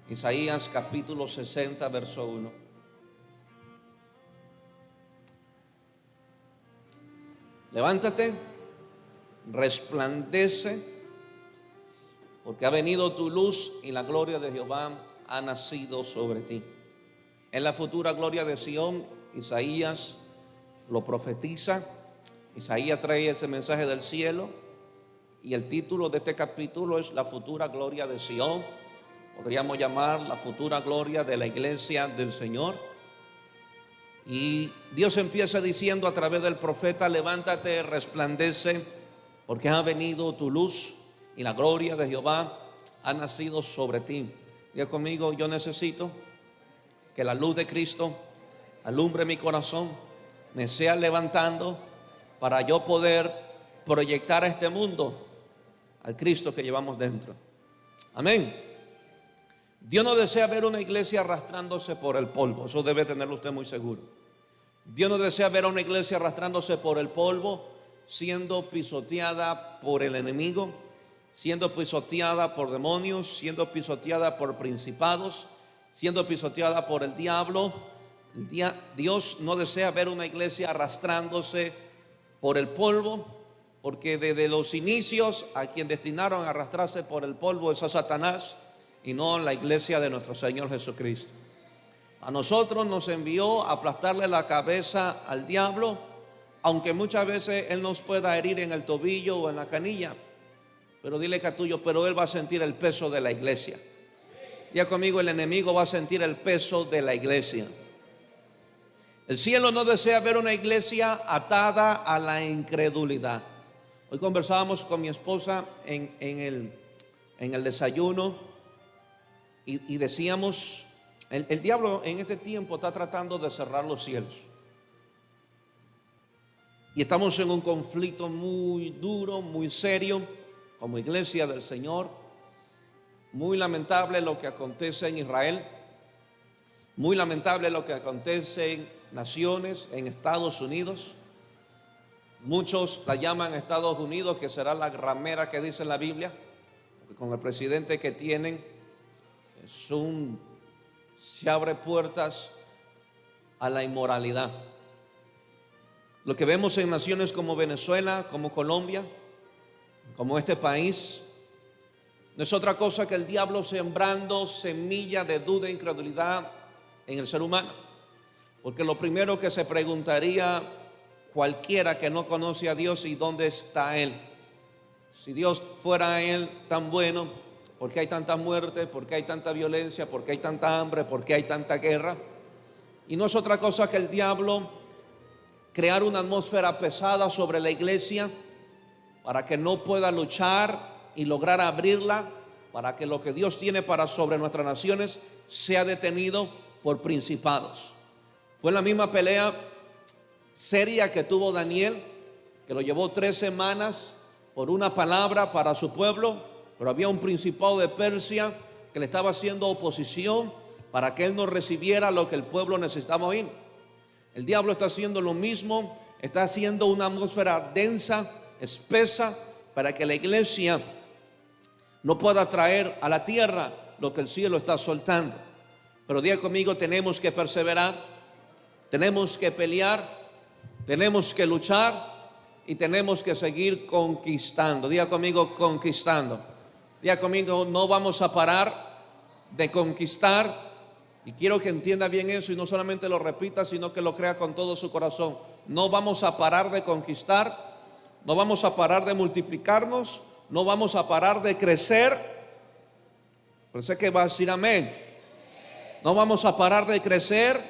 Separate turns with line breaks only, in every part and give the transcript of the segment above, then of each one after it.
Isaías capítulo 60, verso 1. Levántate, resplandece, porque ha venido tu luz y la gloria de Jehová ha nacido sobre ti. En la futura gloria de Sión, Isaías lo profetiza. Isaías trae ese mensaje del cielo y el título de este capítulo es la futura gloria de Sión. Podríamos llamar la futura gloria de la iglesia del Señor. Y Dios empieza diciendo a través del profeta: levántate, resplandece, porque ha venido tu luz y la gloria de Jehová ha nacido sobre ti. Diga conmigo: yo necesito que la luz de Cristo alumbre mi corazón, me sea levantando para yo poder proyectar a este mundo al Cristo que llevamos dentro. Amén. Dios no desea ver una iglesia arrastrándose por el polvo, eso debe tenerlo usted muy seguro. Dios no desea ver a una iglesia arrastrándose por el polvo, siendo pisoteada por el enemigo, siendo pisoteada por demonios, siendo pisoteada por principados, siendo pisoteada por el diablo. Dios no desea ver una iglesia arrastrándose por el polvo, porque desde los inicios a quien destinaron a arrastrarse por el polvo es a Satanás y no la iglesia de nuestro Señor Jesucristo. A nosotros nos envió a aplastarle la cabeza al diablo, aunque muchas veces él nos pueda herir en el tobillo o en la canilla. Pero dile que a tuyo, pero él va a sentir el peso de la iglesia. Diga conmigo: el enemigo va a sentir el peso de la iglesia. El cielo no desea ver una iglesia atada a la incredulidad. Hoy conversábamos con mi esposa en el desayuno y decíamos: el diablo en este tiempo está tratando de cerrar los cielos. Y estamos en un conflicto muy duro, muy serio, como iglesia del Señor. Muy lamentable lo que acontece en Israel. Muy lamentable lo que acontece en naciones, en Estados Unidos. Muchos la llaman Estados Unidos, que será la ramera que dice la Biblia, porque con el presidente que tienen se abre puertas a la inmoralidad. Lo que vemos en naciones como Venezuela, como Colombia, como este país, no es otra cosa que el diablo sembrando semilla de duda e incredulidad en el ser humano. Porque lo primero que se preguntaría cualquiera que no conoce a Dios: ¿y dónde está Él? Si Dios fuera Él tan bueno, ¿por qué hay tanta muerte? ¿Por qué hay tanta violencia? ¿Por qué hay tanta hambre? ¿Por qué hay tanta guerra? Y no es otra cosa que el diablo crear una atmósfera pesada sobre la iglesia para que no pueda luchar y lograr abrirla, para que lo que Dios tiene para sobre nuestras naciones sea detenido por principados. Fue la misma pelea seria que tuvo Daniel, que lo llevó 3 semanas por una palabra para su pueblo. Pero había un principado de Persia que le estaba haciendo oposición para que él no recibiera lo que el pueblo necesitaba oír. El diablo está haciendo lo mismo, está haciendo una atmósfera densa, espesa, para que la iglesia no pueda traer a la tierra lo que el cielo está soltando. Pero diga conmigo: tenemos que perseverar, tenemos que pelear, tenemos que luchar y tenemos que seguir conquistando. Diga conmigo: conquistando. Diga conmigo: no vamos a parar de conquistar. Y quiero que entienda bien eso y no solamente lo repita, sino que lo crea con todo su corazón. No vamos a parar de conquistar, no vamos a parar de multiplicarnos, no vamos a parar de crecer. Pensé que va a decir amén. No vamos a parar de crecer,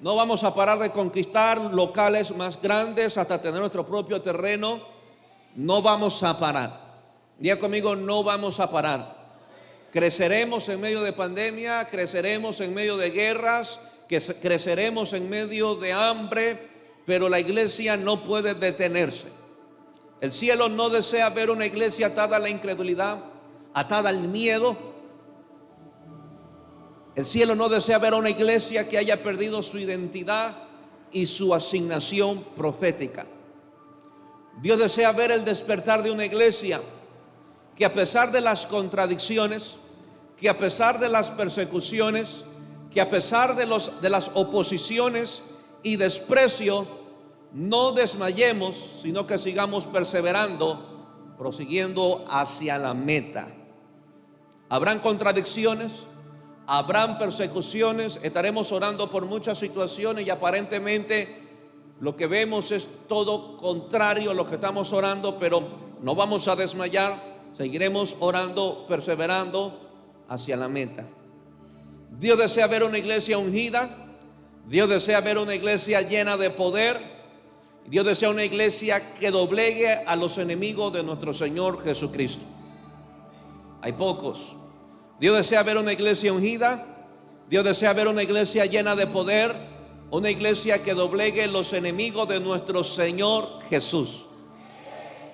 no vamos a parar de conquistar locales más grandes hasta tener nuestro propio terreno. No vamos a parar. Diga conmigo: no vamos a parar. Creceremos en medio de pandemia, creceremos en medio de guerras, creceremos en medio de hambre, pero la iglesia no puede detenerse. El cielo no desea ver una iglesia atada a la incredulidad, atada al miedo. El cielo no desea ver a una iglesia que haya perdido su identidad y su asignación profética. Dios desea ver el despertar de una iglesia que, a pesar de las contradicciones, que a pesar de las persecuciones, que a pesar de las oposiciones y desprecio, no desmayemos, sino que sigamos perseverando, prosiguiendo hacia la meta. Habrán contradicciones, habrán persecuciones, estaremos orando por muchas situaciones y aparentemente lo que vemos es todo contrario a lo que estamos orando, pero no vamos a desmayar, seguiremos orando, perseverando hacia la meta. Dios desea ver una iglesia ungida, Dios desea ver una iglesia llena de poder, Dios desea una iglesia que doblegue a los enemigos de nuestro Señor Jesucristo. Hay pocos. Dios desea ver una iglesia ungida, Dios desea ver una iglesia llena de poder, una iglesia que doblegue los enemigos de nuestro Señor Jesús.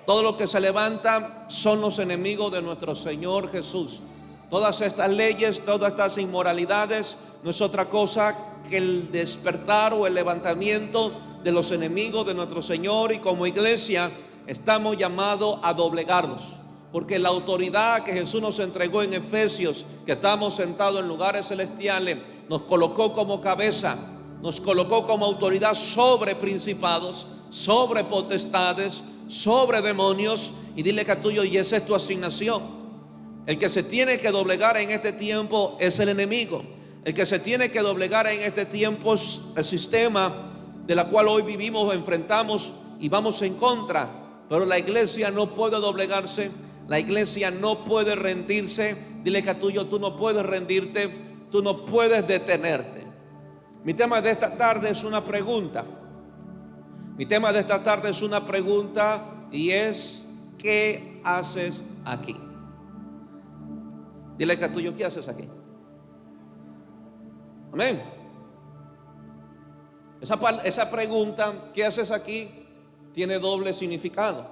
Todo lo que se levanta son los enemigos de nuestro Señor Jesús. Todas estas leyes, todas estas inmoralidades no es otra cosa que el despertar o el levantamiento de los enemigos de nuestro Señor, y como iglesia estamos llamados a doblegarlos, porque la autoridad que Jesús nos entregó en Efesios, que estamos sentados en lugares celestiales, nos colocó como cabeza, nos colocó como autoridad sobre principados, sobre potestades, sobre demonios. Y dile que a tuyo, y esa es tu asignación. El que se tiene que doblegar en este tiempo es el enemigo. El que se tiene que doblegar en este tiempo es el sistema de la cual hoy vivimos, enfrentamos y vamos en contra. Pero la iglesia no puede doblegarse, la iglesia no puede rendirse. Dile que a tuyo, tú no puedes rendirte, tú no puedes detenerte. Mi tema de esta tarde es una pregunta. Mi tema de esta tarde es una pregunta, y es: ¿qué haces aquí? Dile que a tuyo, ¿qué haces aquí? Amén. Esa pregunta, ¿qué haces aquí?, tiene doble significado.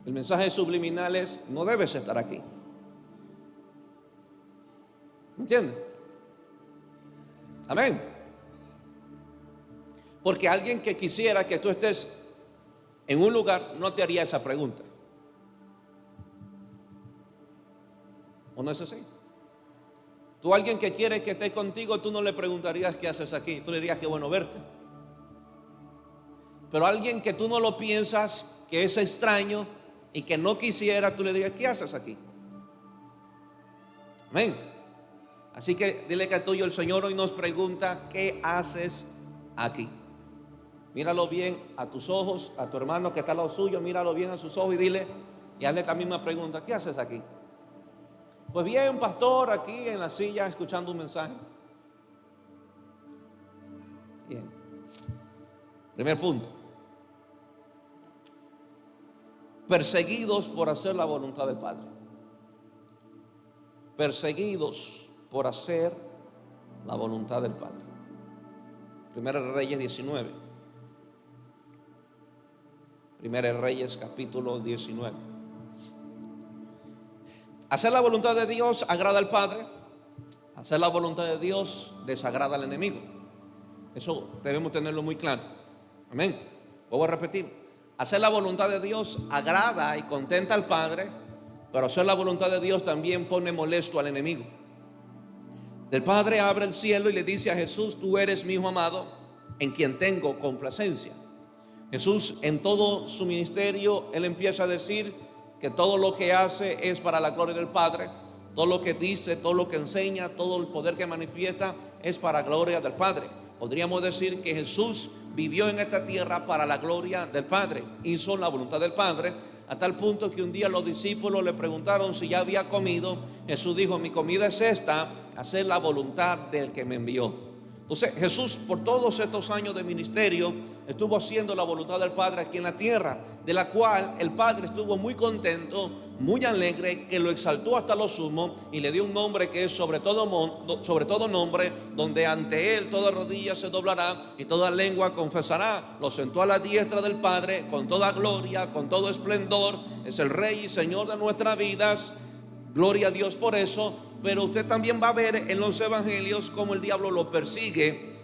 El mensaje subliminal es: no debes estar aquí. ¿Entiendes? Amén. Porque alguien que quisiera que tú estés en un lugar no te haría esa pregunta. ¿O no es así? Tú, alguien que quiere que esté contigo, tú no le preguntarías ¿qué haces aquí? Tú le dirías qué bueno verte. Pero alguien que tú no lo piensas, que es extraño y que no quisiera, tú le dirías ¿qué haces aquí? Amén. Así que dile que a tuyo, el Señor hoy nos pregunta: ¿qué haces aquí? Míralo bien a tus ojos, a tu hermano que está al lado suyo, míralo bien a sus ojos y dile, y hazle esta misma pregunta: ¿qué haces aquí? Pues bien, pastor, aquí en la silla escuchando un mensaje. Bien. Primer punto: perseguidos por hacer la voluntad del Padre. Perseguidos por hacer la voluntad del Padre. Primera de Reyes 19. Primera de Reyes capítulo 19. Hacer la voluntad de Dios agrada al Padre. Hacer la voluntad de Dios desagrada al enemigo. Eso debemos tenerlo muy claro. Amén. Voy a repetir: hacer la voluntad de Dios agrada y contenta al Padre, pero hacer la voluntad de Dios también pone molesto al enemigo. El Padre abre el cielo y le dice a Jesús: tú eres mi hijo amado, en quien tengo complacencia. Jesús, en todo su ministerio, él empieza a decir que todo lo que hace es para la gloria del Padre. Todo lo que dice, todo lo que enseña, todo el poder que manifiesta es para la gloria del Padre. Podríamos decir que Jesús vivió en esta tierra para la gloria del Padre. Hizo la voluntad del Padre, a tal punto que un día los discípulos le preguntaron si ya había comido. Jesús dijo: mi comida es esta, hacer la voluntad del que me envió. Entonces Jesús, por todos estos años de ministerio, estuvo haciendo la voluntad del Padre aquí en la tierra, de la cual el Padre estuvo muy contento, muy alegre, que lo exaltó hasta lo sumo y le dio un nombre que es sobre todo nombre, donde ante él toda rodilla se doblará y toda lengua confesará. Lo sentó a la diestra del Padre con toda gloria, con todo esplendor. Es el Rey y Señor de nuestras vidas. Gloria a Dios por eso. Pero usted también va a ver en los evangelios cómo el diablo lo persigue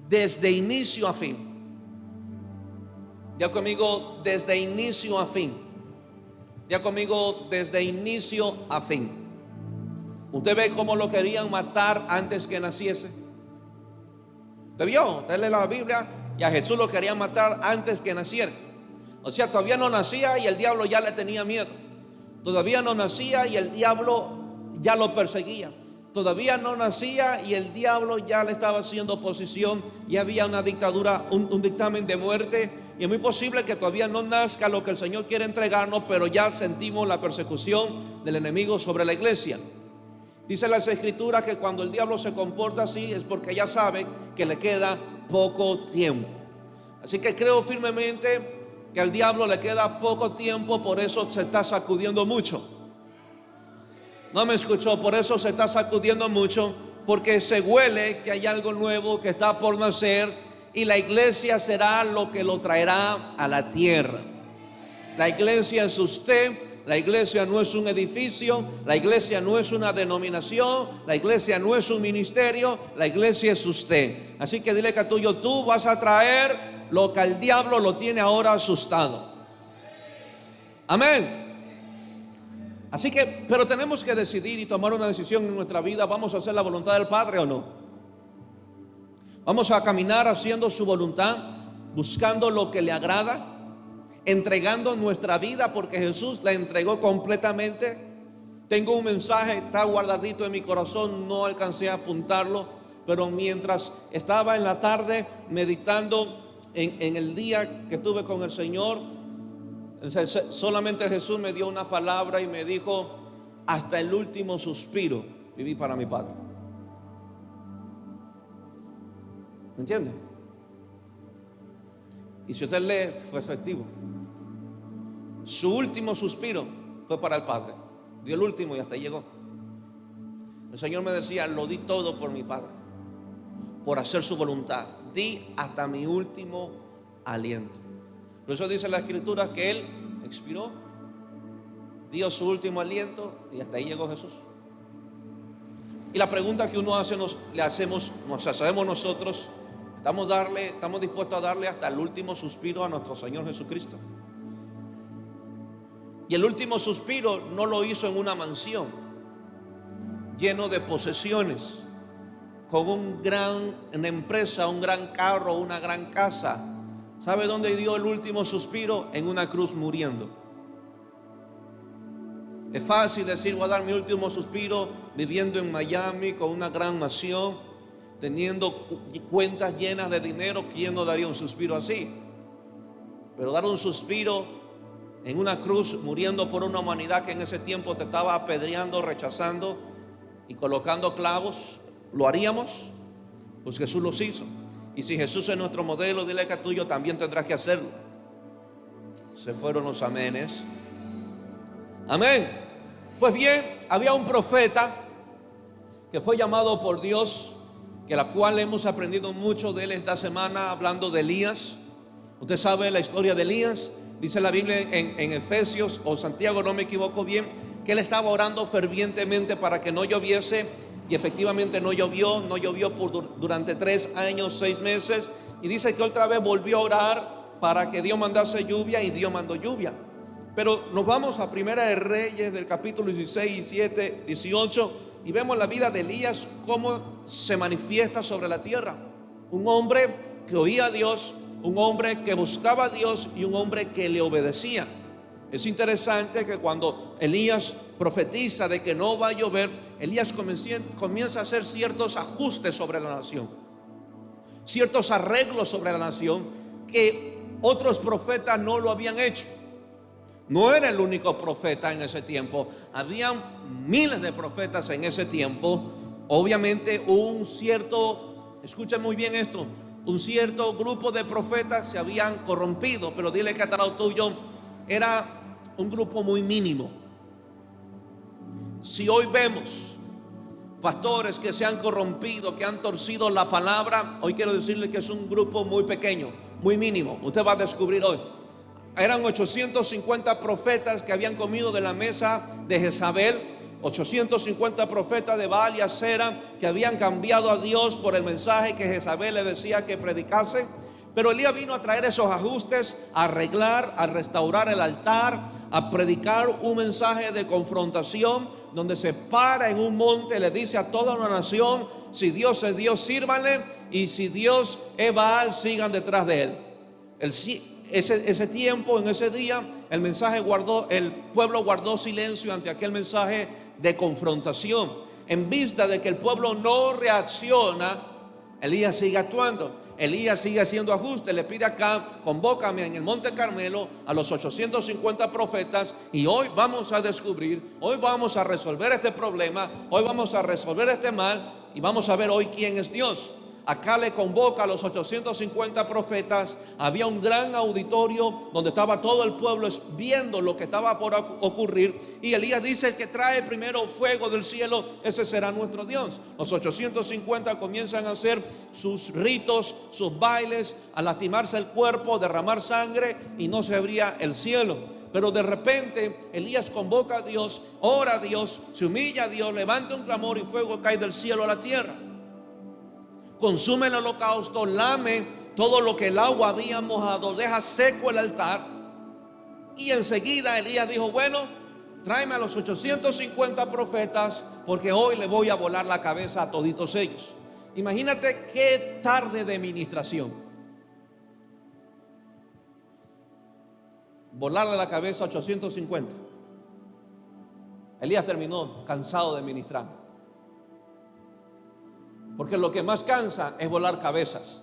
desde inicio a fin. Ya conmigo, desde inicio a fin. Ya conmigo, desde inicio a fin. Usted ve cómo lo querían matar antes que naciese. ¿Usted vio? Usted lee la Biblia y a Jesús lo querían matar antes que naciera. O sea, todavía no nacía y el diablo ya le tenía miedo. Todavía no nacía y el diablo ya lo perseguía. Todavía no nacía y el diablo ya le estaba haciendo oposición y había una dictadura, un dictamen de muerte. Y es muy posible que todavía no nazca lo que el Señor quiere entregarnos, pero ya sentimos la persecución del enemigo sobre la iglesia. Dice las Escrituras que cuando el diablo se comporta así es porque ya sabe que le queda poco tiempo. Así que creo firmemente que al diablo le queda poco tiempo, por eso se está sacudiendo mucho. No me escuchó, por eso se está sacudiendo mucho, porque se huele que hay algo nuevo que está por nacer y la iglesia será lo que lo traerá a la tierra. La iglesia es usted. La iglesia no es un edificio, la iglesia no es una denominación, la iglesia no es un ministerio, la iglesia es usted. Así que dile que a tuyo, tú vas a traer lo que al diablo lo tiene ahora asustado. Amén. Así que, pero tenemos que decidir y tomar una decisión en nuestra vida. ¿Vamos a hacer la voluntad del Padre o no? ¿Vamos a caminar haciendo su voluntad, buscando lo que le agrada, entregando nuestra vida porque Jesús la entregó completamente? Tengo un mensaje, está guardadito en mi corazón, no alcancé a apuntarlo, pero mientras estaba en la tarde meditando en el día que tuve con el Señor, solamente Jesús me dio una palabra y me dijo: hasta el último suspiro viví para mi Padre. ¿Me entiende? Y si usted lee, fue efectivo. Su último suspiro fue para el Padre. Dio el último y hasta ahí llegó. El Señor me decía: lo di todo por mi Padre, por hacer su voluntad. Di hasta mi último aliento. Por eso dice la Escritura que Él expiró, dio su último aliento y hasta ahí llegó Jesús. Y la pregunta que uno hace, nos hacemos nosotros: ¿estamos dispuestos a darle hasta el último suspiro a nuestro Señor Jesucristo? Y el último suspiro no lo hizo en una mansión lleno de posesiones, con una empresa, un gran carro, una gran casa. ¿Sabe dónde dio el último suspiro? En una cruz, muriendo. Es fácil decir: voy a dar mi último suspiro viviendo en Miami con una gran mansión, teniendo cuentas llenas de dinero. ¿Quién no daría un suspiro así? Pero dar un suspiro en una cruz, muriendo por una humanidad que en ese tiempo te estaba apedreando, rechazando y colocando clavos, ¿lo haríamos? Pues Jesús los hizo. Y si Jesús es nuestro modelo, dile que tuyo también tendrás que hacerlo. Se fueron los amenes. Amén. Pues bien, había un profeta que fue llamado por Dios, que la cual hemos aprendido mucho de él esta semana, hablando de Elías. Usted sabe la historia de Elías. Dice la Biblia en Efesios o Santiago, no me equivoco bien, que él estaba orando fervientemente para que no lloviese, y efectivamente no llovió durante 3 años, 6 meses. Y dice que otra vez volvió a orar para que Dios mandase lluvia, y Dios mandó lluvia. Pero nos vamos a Primera de Reyes, del capítulo 16, 17, 18, y vemos la vida de Elías, cómo se manifiesta sobre la tierra. Un hombre que oía a Dios, un hombre que buscaba a Dios y un hombre que le obedecía. Es interesante que cuando Elías profetiza de que no va a llover, Elías comienza a hacer ciertos ajustes sobre la nación, ciertos arreglos sobre la nación que otros profetas no lo habían hecho. No era el único profeta en ese tiempo, habían miles de profetas en ese tiempo. Obviamente escuchen muy bien esto, un cierto grupo de profetas se habían corrompido, pero dile que al lado tuyo, era un grupo muy mínimo. Si hoy vemos pastores que se han corrompido, que han torcido la palabra, hoy quiero decirle que es un grupo muy pequeño, muy mínimo. Usted va a descubrir hoy. Eran 850 profetas que habían comido de la mesa de Jezabel, 850 profetas de Baal y Asera que habían cambiado a Dios por el mensaje que Jezabel le decía que predicase. Pero Elías vino a traer esos ajustes, a arreglar, a restaurar el altar, a predicar un mensaje de confrontación, donde se para en un monte, le dice a toda una nación: si Dios es Dios, sírvanle, y si Dios es Baal, sigan detrás de él. Ese tiempo, en ese día, el pueblo guardó silencio ante aquel mensaje de confrontación. En vista de que el pueblo no reacciona, Elías sigue actuando. Elías sigue haciendo ajustes. Le pide acá: convócame en el monte Carmelo a los 850 profetas, y hoy vamos a descubrir, hoy vamos a resolver este problema, hoy vamos a resolver este mal, y vamos a ver hoy quién es Dios. Acá le convoca a los 850 profetas. Había un gran auditorio donde estaba todo el pueblo viendo lo que estaba por ocurrir. Y Elías dice: el que trae primero fuego del cielo, ese será nuestro Dios. Los 850 comienzan a hacer sus ritos, sus bailes, a lastimarse el cuerpo, derramar sangre, y no se abría el cielo. Pero de repente Elías convoca a Dios, ora a Dios, se humilla a Dios, levanta un clamor, y fuego cae del cielo a la tierra. Consume el holocausto, lame todo lo que el agua había mojado, deja seco el altar. Y enseguida Elías dijo: bueno, tráeme a los 850 profetas, porque hoy le voy a volar la cabeza a toditos ellos. Imagínate qué tarde de ministración. Volarle la cabeza a 850. Elías terminó cansado de ministrar. Porque lo que más cansa es volar cabezas.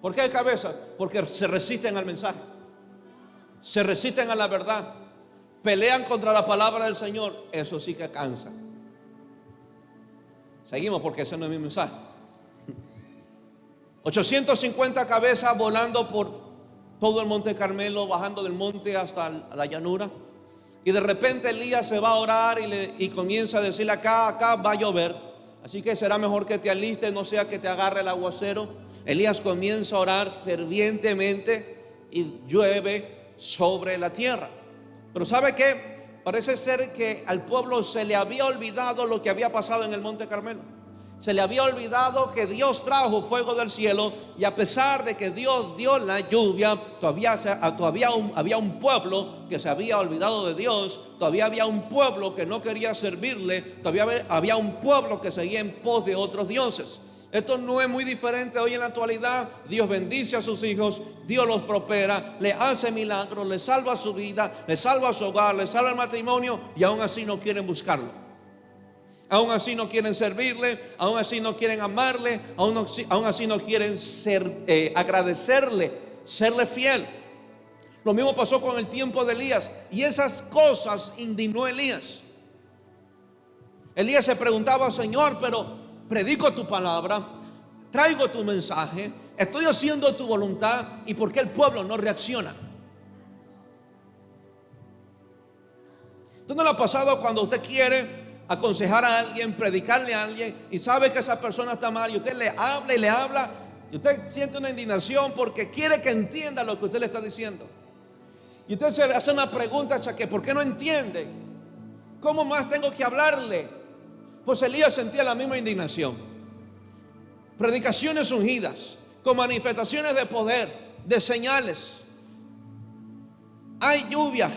¿Por qué cabezas? Porque se resisten al mensaje, se resisten a la verdad, pelean contra la palabra del Señor. Eso sí que cansa. Seguimos, porque ese no es mi mensaje. 850 cabezas volando por todo el monte Carmelo, bajando del monte hasta la llanura. Y de repente Elías se va a orar y comienza a decirle: acá va a llover, así que será mejor que te alistes, no sea que te agarre el aguacero. Elías comienza a orar fervientemente y llueve sobre la tierra. Pero ¿sabe qué? Parece ser que al pueblo se le había olvidado lo que había pasado en el monte Carmelo. Se le había olvidado que Dios trajo fuego del cielo, y a pesar de que Dios dio la lluvia, todavía había un pueblo que se había olvidado de Dios. Todavía había un pueblo que no quería servirle. Todavía había un pueblo que seguía en pos de otros dioses. Esto no es muy diferente hoy en la actualidad. Dios bendice a sus hijos, Dios los prospera, le hace milagros, le salva su vida, le salva su hogar, le salva el matrimonio, y aún así no quieren buscarlo. Aún así no quieren servirle, aún así no quieren amarle, aún así no quieren agradecerle, serle fiel. Lo mismo pasó con el tiempo de Elías, y esas cosas indignó a Elías. Elías se preguntaba: Señor, pero predico tu palabra, traigo tu mensaje, estoy haciendo tu voluntad, ¿y por qué el pueblo no reacciona? ¿Esto no le ha pasado cuando usted quiere aconsejar a alguien, predicarle a alguien, y sabe que esa persona está mal, y usted le habla y le habla, y usted siente una indignación porque quiere que entienda lo que usted le está diciendo? Y usted se hace una pregunta: ¿por qué no entiende? ¿Cómo más tengo que hablarle? Pues Elías sentía la misma indignación. Predicaciones ungidas, con manifestaciones de poder, de señales. Hay lluvia,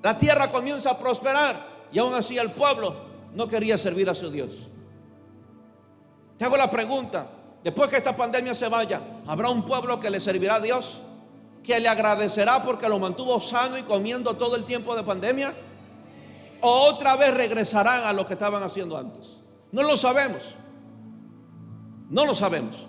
la tierra comienza a prosperar, y aún así el pueblo no quería servir a su Dios. Te hago la pregunta: después que esta pandemia se vaya, ¿habrá un pueblo que le servirá a Dios? ¿Que le agradecerá porque lo mantuvo sano y comiendo todo el tiempo de pandemia? ¿O otra vez regresarán a lo que estaban haciendo antes? No lo sabemos. No lo sabemos.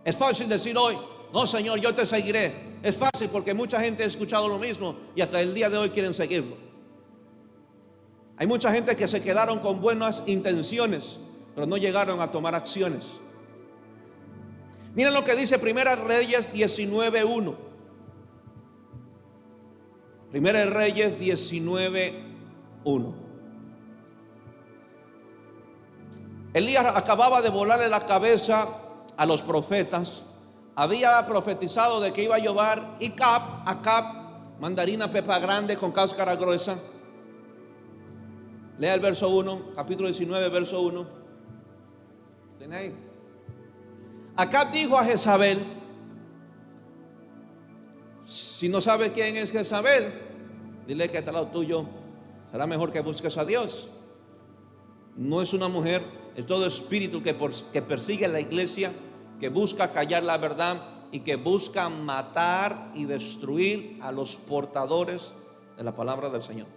Es fácil decir hoy: no, Señor, yo te seguiré. Es fácil porque mucha gente ha escuchado lo mismo y hasta el día de hoy quieren seguirlo. Hay mucha gente que se quedaron con buenas intenciones, pero no llegaron a tomar acciones. Miren lo que dice Primera Reyes 19:1. Primera Reyes 19:1. Elías acababa de volarle la cabeza a los profetas. Había profetizado de que iba a llover Acab, mandarina pepa grande con cáscara gruesa. Lea el verso 1, capítulo 19, verso 1. ¿Tiene ahí? Acab dijo a Jezabel. Si no sabe quién es Jezabel, dile que está al lado tuyo: será mejor que busques a Dios. No es una mujer, es todo espíritu que persigue a la iglesia, que busca callar la verdad y que busca matar y destruir a los portadores de la palabra del Señor.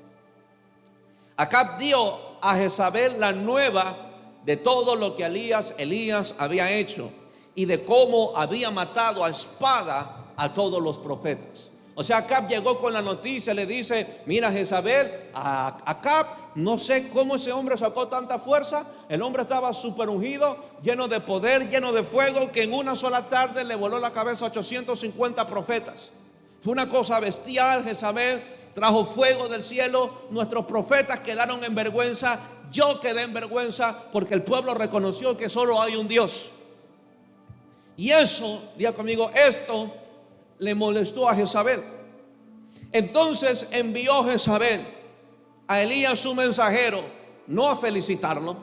Acab dio a Jezabel la nueva de todo lo que Elías había hecho y de cómo había matado a espada a todos los profetas. O sea, Acab llegó con la noticia, le dice: mira, Jezabel, a Acab, no sé cómo ese hombre sacó tanta fuerza. El hombre estaba súper ungido, lleno de poder, lleno de fuego, que en una sola tarde le voló la cabeza a 850 profetas. Fue una cosa bestial. Jezabel trajo fuego del cielo. Nuestros profetas quedaron en vergüenza. Yo quedé en vergüenza porque el pueblo reconoció que solo hay un Dios. Y eso, diga conmigo, esto le molestó a Jezabel. Entonces envió Jezabel a Elías su mensajero, no a felicitarlo,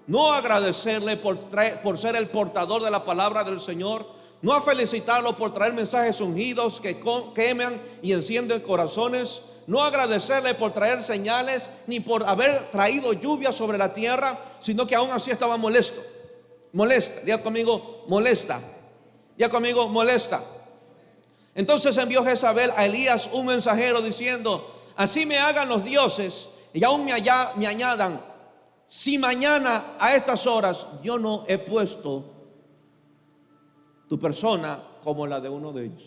no a agradecerle por ser el portador de la palabra del Señor, no a felicitarlo por traer mensajes ungidos que queman y encienden corazones, no a agradecerle por traer señales ni por haber traído lluvia sobre la tierra, sino que aún así estaba molesta. Diga conmigo, molesta. Diga conmigo, molesta. Entonces envió Jezabel a Elías un mensajero diciendo: así me hagan los dioses y aún me añadan, si mañana a estas horas yo no he puesto tu persona como la de uno de ellos.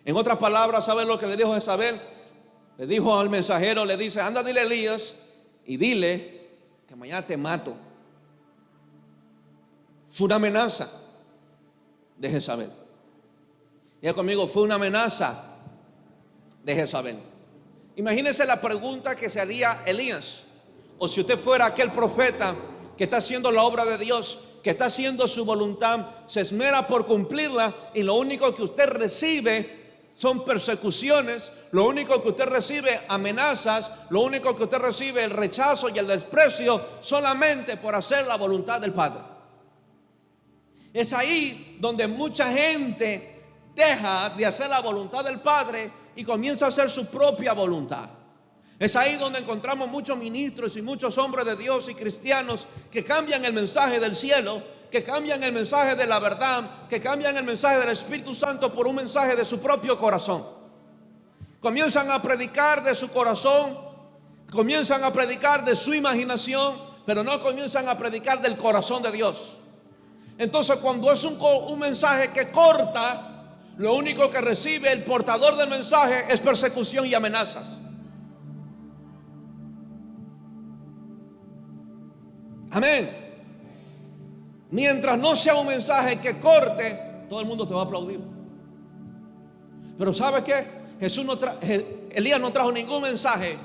En otras palabras, ¿sabes lo que le dijo Jezabel? Le dijo al mensajero, le dice: anda, dile a Elías y dile que mañana te mato. Fue una amenaza de Jezabel. Ya conmigo, fue una amenaza de Jezabel. Imagínese la pregunta que se haría Elías, o si usted fuera aquel profeta que está haciendo la obra de Dios, que está haciendo su voluntad, se esmera por cumplirla, y lo único que usted recibe son persecuciones, lo único que usted recibe amenazas, lo único que usted recibe el rechazo y el desprecio solamente por hacer la voluntad del Padre. Es ahí donde mucha gente deja de hacer la voluntad del Padre y comienza a hacer su propia voluntad. Es ahí donde encontramos muchos ministros y muchos hombres de Dios y cristianos que cambian el mensaje del cielo, que cambian el mensaje de la verdad, que cambian el mensaje del Espíritu Santo por un mensaje de su propio corazón. Comienzan a predicar de su corazón, comienzan a predicar de su imaginación, pero no comienzan a predicar del corazón de Dios. Entonces, cuando es un mensaje que corta, lo único que recibe el portador del mensaje es persecución y amenazas. Amén. Mientras no sea un mensaje que corte, todo el mundo te va a aplaudir. Pero ¿sabes qué? Elías no trajo ningún mensaje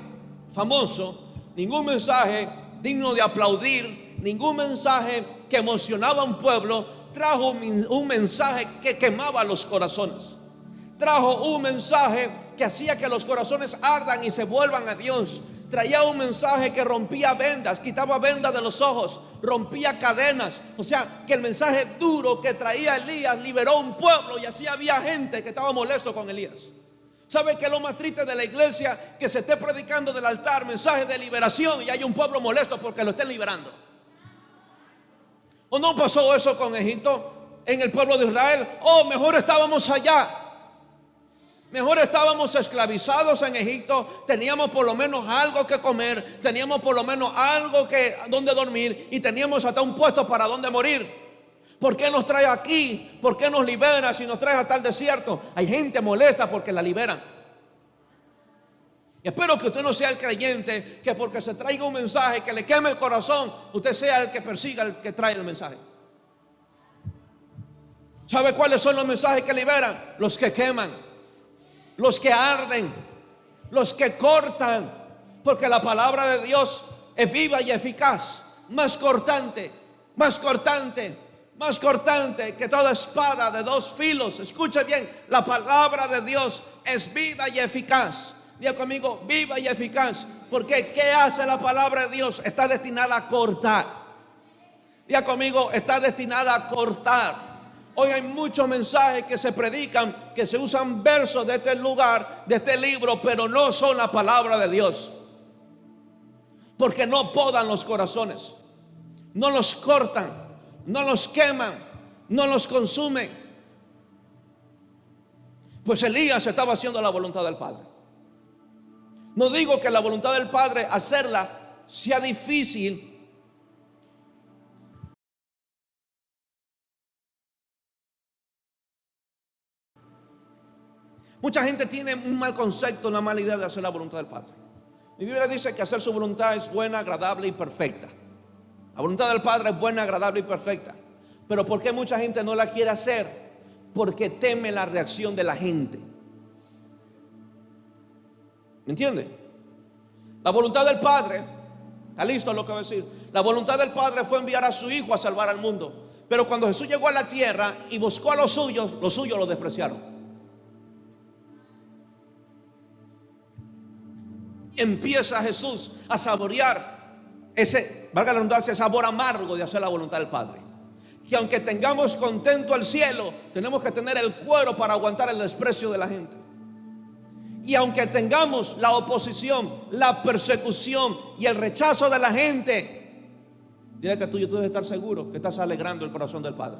famoso, ningún mensaje digno de aplaudir, ningún mensaje que emocionaba a un pueblo. Trajo un mensaje que quemaba los corazones. Trajo un mensaje que hacía que los corazones ardan y se vuelvan a Dios. Traía un mensaje que rompía vendas, quitaba vendas de los ojos, rompía cadenas. O sea, que el mensaje duro que traía Elías liberó un pueblo, y así había gente que estaba molesto con Elías. ¿Sabe qué es lo más triste de la iglesia? Que se esté predicando del altar mensajes de liberación y hay un pueblo molesto porque lo estén liberando. ¿O no pasó eso con Egipto, en el pueblo de Israel? Oh, mejor estábamos allá. Mejor estábamos esclavizados en Egipto. Teníamos por lo menos algo que comer. Teníamos por lo menos algo donde dormir. Y teníamos hasta un puesto para donde morir. ¿Por qué nos trae aquí? ¿Por qué nos libera si nos trae hasta el desierto? Hay gente molesta porque la liberan. Y espero que usted no sea el creyente que porque se traiga un mensaje que le queme el corazón, usted sea el que persiga el que trae el mensaje. ¿Sabe cuáles son los mensajes que liberan? Los que queman, los que arden, los que cortan. Porque la palabra de Dios es viva y eficaz, más cortante que toda espada de dos filos. Escuche bien, la palabra de Dios es viva y eficaz. Diga conmigo, viva y eficaz. Porque ¿qué hace la palabra de Dios? Está destinada a cortar. Diga conmigo, está destinada a cortar. Hoy hay muchos mensajes que se predican, que se usan versos de este lugar, de este libro, pero no son la palabra de Dios. porque no podan los corazones, no los cortan, no los queman, no los consumen. Pues Elías estaba haciendo la voluntad del Padre. No digo que la voluntad del Padre, hacerla sea difícil. Mucha gente tiene un mal concepto, una mala idea de hacer la voluntad del Padre. Mi Biblia dice que hacer su voluntad es buena, agradable y perfecta. La voluntad del Padre es buena, agradable y perfecta. Pero ¿por qué mucha gente no la quiere hacer? Porque teme la reacción de la gente. ¿Me entiende? La voluntad del Padre, ¿está listo lo que voy a decir? La voluntad del Padre fue enviar a su Hijo a salvar al mundo. Pero cuando Jesús llegó a la tierra y buscó a los suyos lo despreciaron. Y empieza Jesús a saborear ese, valga la redundancia, sabor amargo de hacer la voluntad del Padre. Que aunque tengamos contento al cielo, tenemos que tener el cuero para aguantar el desprecio de la gente. Y aunque tengamos la oposición, la persecución y el rechazo de la gente, dile que tú debes estar seguro que estás alegrando el corazón del Padre.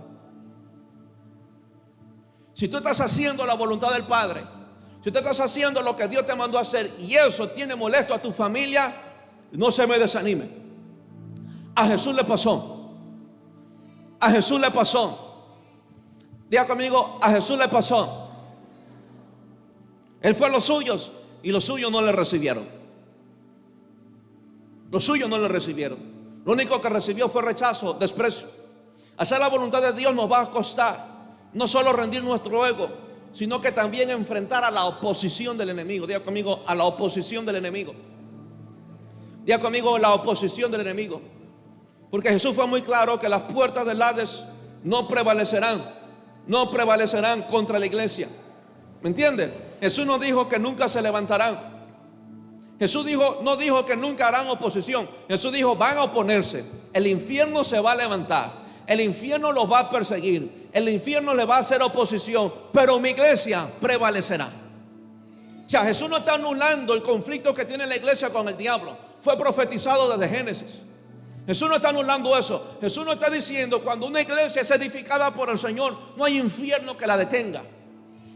Si tú estás haciendo la voluntad del Padre, si tú estás haciendo lo que Dios te mandó a hacer y eso tiene molesto a tu familia, no se me desanime. A Jesús le pasó. A Jesús le pasó. Diga conmigo, a Jesús le pasó. Él fue a los suyos y los suyos no le recibieron. Los suyos no le recibieron. Lo único que recibió fue rechazo, desprecio. Hacer la voluntad de Dios nos va a costar no solo rendir nuestro ego, sino que también enfrentar a la oposición del enemigo. Diga conmigo, a la oposición del enemigo. Diga conmigo, la oposición del enemigo. Porque Jesús fue muy claro que las puertas del Hades no prevalecerán contra la iglesia. ¿Me entiende? Jesús no dijo que nunca se levantarán. Jesús no dijo que nunca harán oposición. Jesús dijo, van a oponerse. El infierno se va a levantar. El infierno los va a perseguir. El infierno le va a hacer oposición. Pero mi iglesia prevalecerá. O sea, Jesús no está anulando el conflicto que tiene la iglesia con el diablo. Fue profetizado desde Génesis. Jesús no está anulando eso. Jesús no está diciendo cuando una iglesia es edificada por el Señor, no hay infierno que la detenga.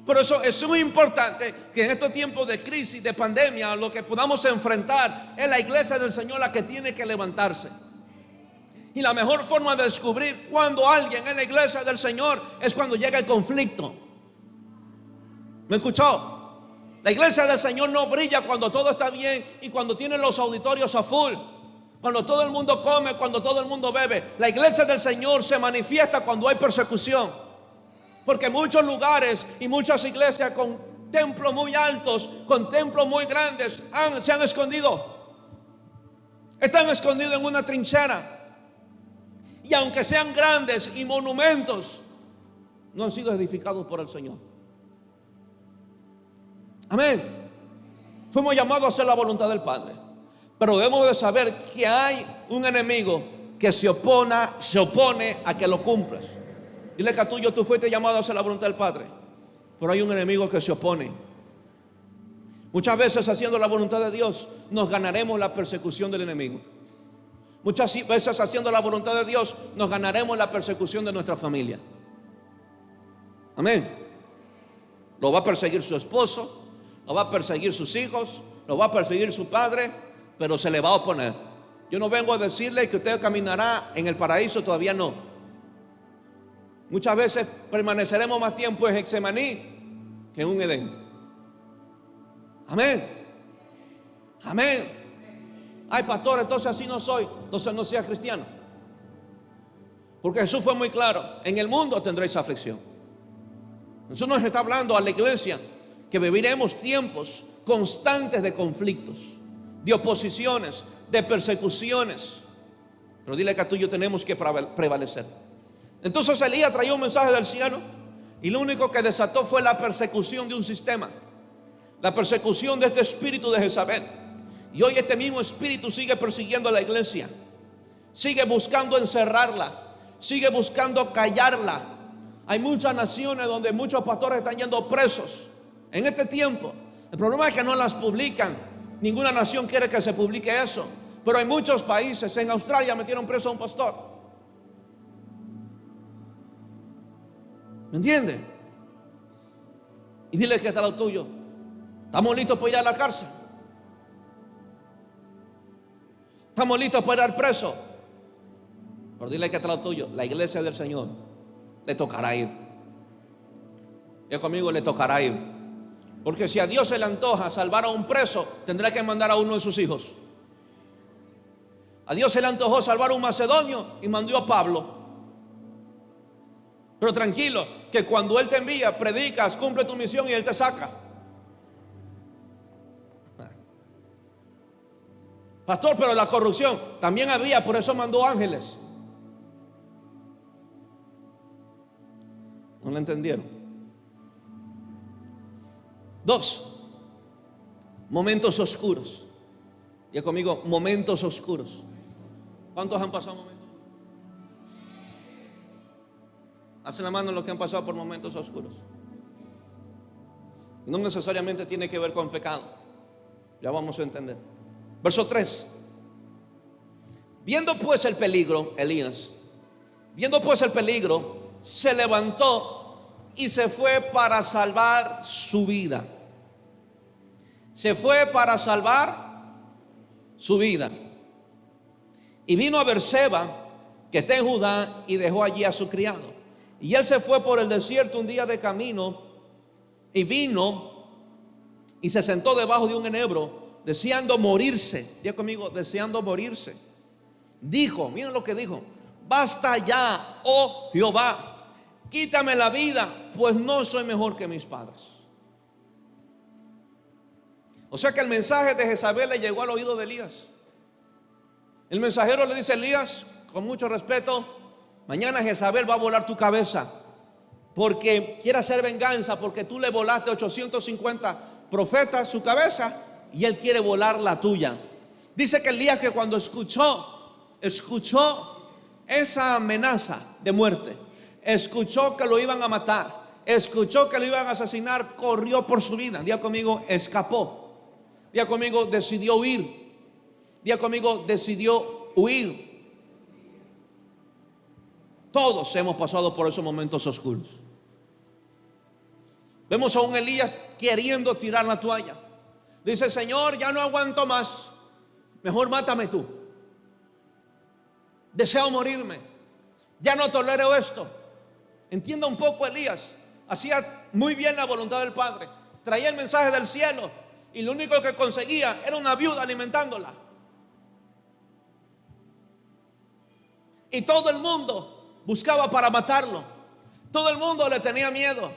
Por eso es muy importante que en estos tiempos de crisis, de pandemia, lo que podamos enfrentar es la iglesia del Señor la que tiene que levantarse. Y la mejor forma de descubrir cuando alguien en la iglesia del Señor es cuando llega el conflicto. ¿Me escuchó? La iglesia del Señor no brilla cuando todo está bien y cuando tienen los auditorios a full, cuando todo el mundo come, cuando todo el mundo bebe. La iglesia del Señor se manifiesta cuando hay persecución. Porque muchos lugares y muchas iglesias con templos muy altos, con templos muy grandes, se han escondido. Están escondidos en una trinchera. Y aunque sean grandes y monumentos, no han sido edificados por el Señor. Amén. Fuimos llamados a hacer la voluntad del Padre. Pero debemos de saber que hay un enemigo que se opone a que lo cumplas. Dile que a tú fuiste llamado a hacer la voluntad del Padre, pero hay un enemigo que se opone. Muchas veces haciendo la voluntad de Dios nos ganaremos la persecución del enemigo. Muchas veces haciendo la voluntad de Dios nos ganaremos la persecución de nuestra familia. Amén. Lo va a perseguir su esposo, lo va a perseguir sus hijos, lo va a perseguir su padre, pero se le va a oponer. Yo no vengo a decirle que usted caminará en el paraíso, todavía no. Muchas veces permaneceremos más tiempo en Getsemaní que en un Edén. Amén. Amén. Ay, pastor, entonces así no soy. Entonces no sea cristiano. Porque Jesús fue muy claro: en el mundo tendréis aflicción. Jesús nos está hablando a la iglesia que viviremos tiempos constantes de conflictos, de oposiciones, de persecuciones. Pero dile que a tú y yo tenemos que prevalecer. Entonces Elías traía un mensaje del cielo y lo único que desató fue la persecución de un sistema, la persecución de este espíritu de Jezabel. Y hoy este mismo espíritu sigue persiguiendo a la iglesia, sigue buscando encerrarla, sigue buscando callarla. Hay muchas naciones donde muchos pastores están yendo presos en este tiempo. El problema es que no las publican. Ninguna nación quiere que se publique eso, Pero hay muchos países. En Australia metieron preso a un pastor. ¿Me entiende? Y dile que está lo tuyo: estamos listos para ir a la cárcel. Estamos listos para ir al preso. Pero dile que está lo tuyo: la iglesia del Señor le tocará ir. Y conmigo, le tocará ir. Porque si a Dios se le antoja salvar a un preso, tendrá que mandar a uno de sus hijos. A Dios se le antojó salvar a un macedonio y mandó a Pablo. Pero tranquilo, que cuando Él te envía, predicas, cumple tu misión y Él te saca. Pastor, pero la corrupción también había, por eso mandó ángeles. ¿No lo entendieron? 2. Momentos oscuros. Y conmigo, momentos oscuros. ¿Cuántos han pasado momentos? Hacen la mano los que han pasado por momentos oscuros. No necesariamente tiene que ver con pecado. Ya vamos a entender. Verso 3. Viendo pues el peligro, Elías, viendo pues el peligro, se levantó y se fue para salvar su vida. Se fue para salvar su vida. Y vino a Berseba, que está en Judá, y dejó allí a su criado. Y él se fue por el desierto un día de camino, y vino y se sentó debajo de un enebro, deseando morirse. Diga conmigo, deseando morirse. Dijo, miren lo que dijo: basta ya, oh Jehová, quítame la vida, pues no soy mejor que mis padres. O sea que el mensaje de Jezabel le llegó al oído de Elías. El mensajero le dice a Elías, con mucho respeto: mañana Jezabel va a volar tu cabeza, porque quiere hacer venganza, porque tú le volaste 850 profetas su cabeza, y él quiere volar la tuya. Dice que Elías, que cuando escuchó esa amenaza de muerte, escuchó que lo iban a matar, escuchó que lo iban a asesinar, corrió por su vida. Diga conmigo, escapó. Diga conmigo, decidió huir. Diga conmigo, decidió huir. Todos hemos pasado por esos momentos oscuros. Vemos a un Elías queriendo tirar la toalla. Dice: Señor, ya no aguanto más, mejor mátame tú. Deseo morirme, ya no tolero esto. Entienda un poco, Elías hacía muy bien la voluntad del Padre, traía el mensaje del cielo, y lo único que conseguía era una viuda alimentándola. Y todo el mundo buscaba para matarlo. Todo el mundo le tenía miedo.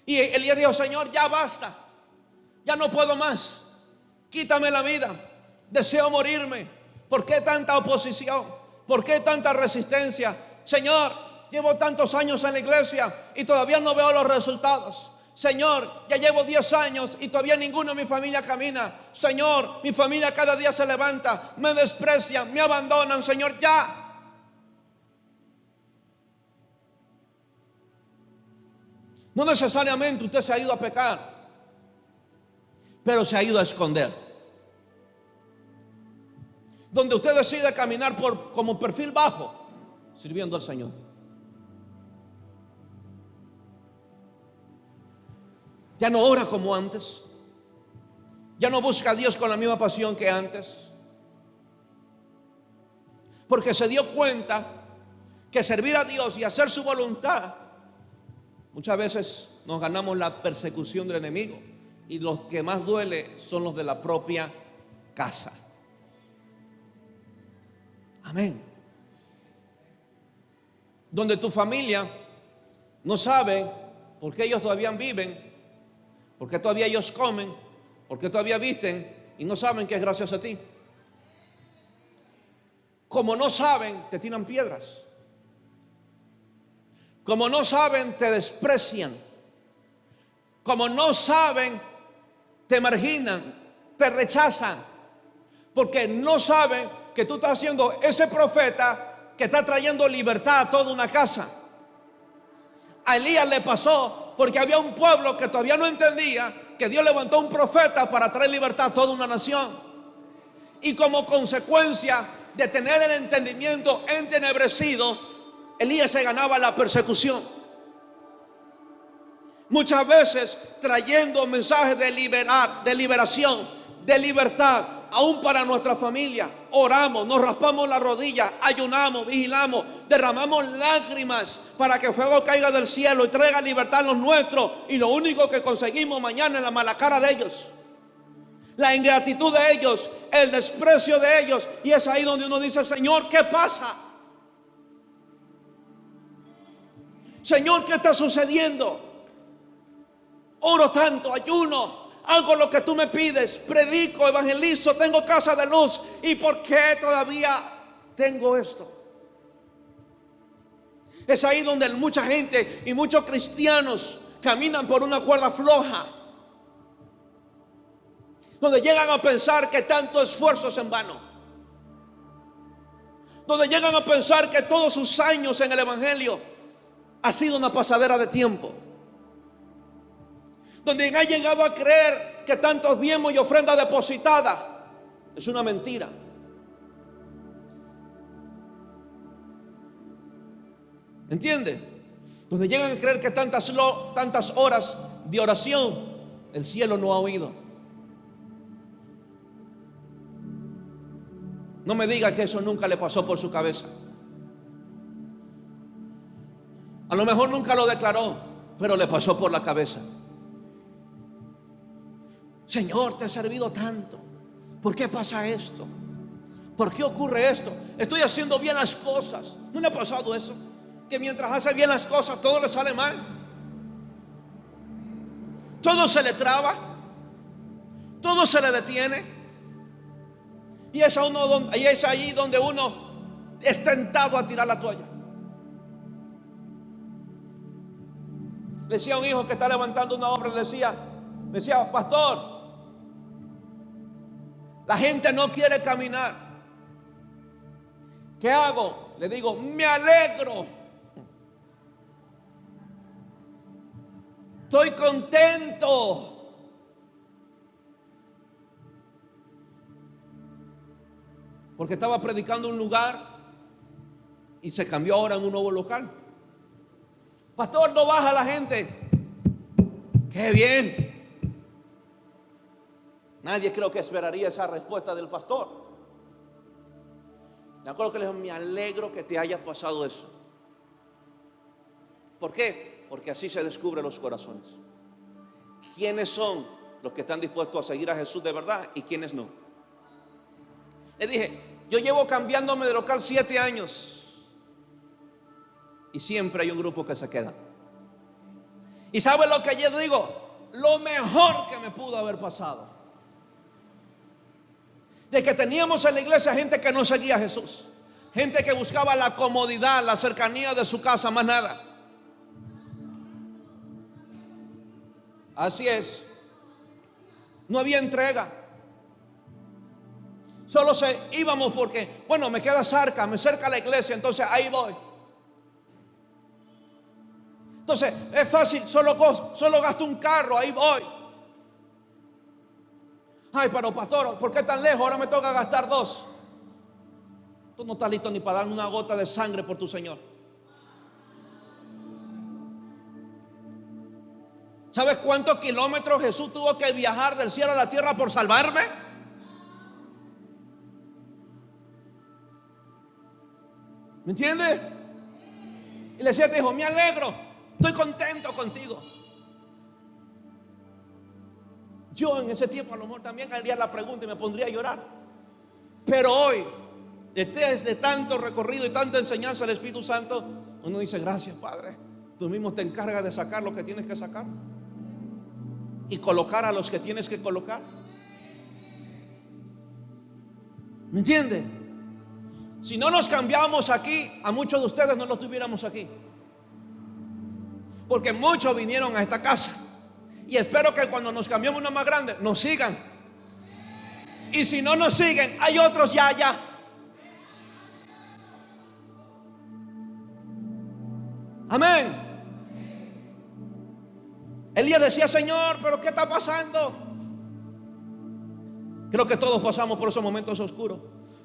Y Elías dijo: Señor, ya basta, ya no puedo más, quítame la vida, deseo morirme. ¿Por qué tanta oposición? ¿Por qué tanta resistencia? Señor, llevo tantos años en la iglesia y todavía no veo los resultados. Señor, ya llevo 10 años y todavía ninguno de mi familia camina. Señor, mi familia cada día se levanta, me desprecian, me abandonan. Señor, ya. No necesariamente usted se ha ido a pecar, pero se ha ido a esconder. Donde usted decide caminar como perfil bajo, sirviendo al Señor. Ya no ora como antes. Ya no busca a Dios con la misma pasión que antes. Porque se dio cuenta que servir a Dios y hacer su voluntad, muchas veces nos ganamos la persecución del enemigo, y los que más duele son los de la propia casa. Amén. Donde tu familia no sabe por qué ellos todavía viven, por qué todavía ellos comen, por qué todavía visten, y no saben que es gracias a ti. Como no saben, te tiran piedras. Como no saben, te desprecian. Como no saben, te marginan, te rechazan, porque no saben que tú estás siendo ese profeta que está trayendo libertad a toda una casa. A Elías le pasó porque había un pueblo que todavía no entendía que Dios levantó un profeta para traer libertad a toda una nación. Y como consecuencia de tener el entendimiento entenebrecido, Elías se ganaba la persecución. Muchas veces trayendo mensajes de liberación, de libertad, aún para nuestra familia. Oramos, nos raspamos las rodillas, ayunamos, vigilamos, derramamos lágrimas para que fuego caiga del cielo y traiga libertad a los nuestros. Y lo único que conseguimos mañana es la mala cara de ellos, la ingratitud de ellos, el desprecio de ellos. Y es ahí donde uno dice: Señor, ¿qué pasa? Señor, ¿qué está sucediendo? Oro tanto, ayuno, hago lo que tú me pides, predico, evangelizo, tengo casa de luz. ¿Y por qué todavía tengo esto? Es ahí donde mucha gente y muchos cristianos caminan por una cuerda floja, donde llegan a pensar que tanto esfuerzo es en vano, donde llegan a pensar que todos sus años en el evangelio ha sido una pasadera de tiempo, donde han llegado a creer que tantos diezmos y ofrendas depositadas es una mentira. ¿Entiende? Donde llegan a creer que tantas horas de oración el cielo no ha oído. No me diga que eso nunca le pasó por su cabeza. A lo mejor nunca lo declaró, pero le pasó por la cabeza. Señor, te he servido tanto, ¿por qué pasa esto? ¿Por qué ocurre esto? Estoy haciendo bien las cosas. ¿No le ha pasado eso? Que mientras hace bien las cosas todo le sale mal, todo se le traba, todo se le detiene. Y es ahí donde uno es tentado a tirar la toalla. Le decía a un hijo que está levantando una obra, le decía: pastor, la gente no quiere caminar. ¿Qué hago? Le digo: me alegro. Estoy contento. Porque estaba predicando en un lugar y se cambió ahora en un nuevo local. Pastor, no baja la gente. ¡Qué bien! Nadie creo que esperaría esa respuesta del pastor. Me acuerdo que le dije: me alegro que te haya pasado eso. ¿Por qué? Porque así se descubren los corazones. ¿Quiénes son los que están dispuestos a seguir a Jesús de verdad y quiénes no? Le dije: yo llevo cambiándome de local 7 años y siempre hay un grupo que se queda. ¿Y sabe lo que yo digo? Lo mejor que me pudo haber pasado, de que teníamos en la iglesia gente que no seguía a Jesús, gente que buscaba la comodidad, la cercanía de su casa, más nada. Así es. No había entrega. Solo íbamos porque, bueno, me queda cerca, me cerca la iglesia, entonces ahí voy. Entonces es fácil, solo gasto un carro, ahí voy. Ay, pero pastor, ¿por qué tan lejos? Ahora me toca gastar 2. Tú no estás listo ni para darme una gota de sangre por tu Señor. ¿Sabes cuántos kilómetros Jesús tuvo que viajar del cielo a la tierra por salvarme? ¿Me entiendes? Y le decía a este hijo: me alegro, estoy contento contigo. Yo en ese tiempo a lo mejor también haría la pregunta y me pondría a llorar. Pero hoy, desde tanto recorrido y tanta enseñanza del Espíritu Santo, uno dice: gracias, Padre. Tú mismo te encargas de sacar lo que tienes que sacar y colocar a los que tienes que colocar. ¿Me entiende? Si no nos cambiamos aquí, a muchos de ustedes no los tuviéramos aquí, porque muchos vinieron a esta casa. Y espero que cuando nos cambiemos una más grande nos sigan. Y si no nos siguen, hay otros ya allá. Amén. Elías decía: Señor, pero ¿qué está pasando? Creo que todos pasamos por esos momentos oscuros,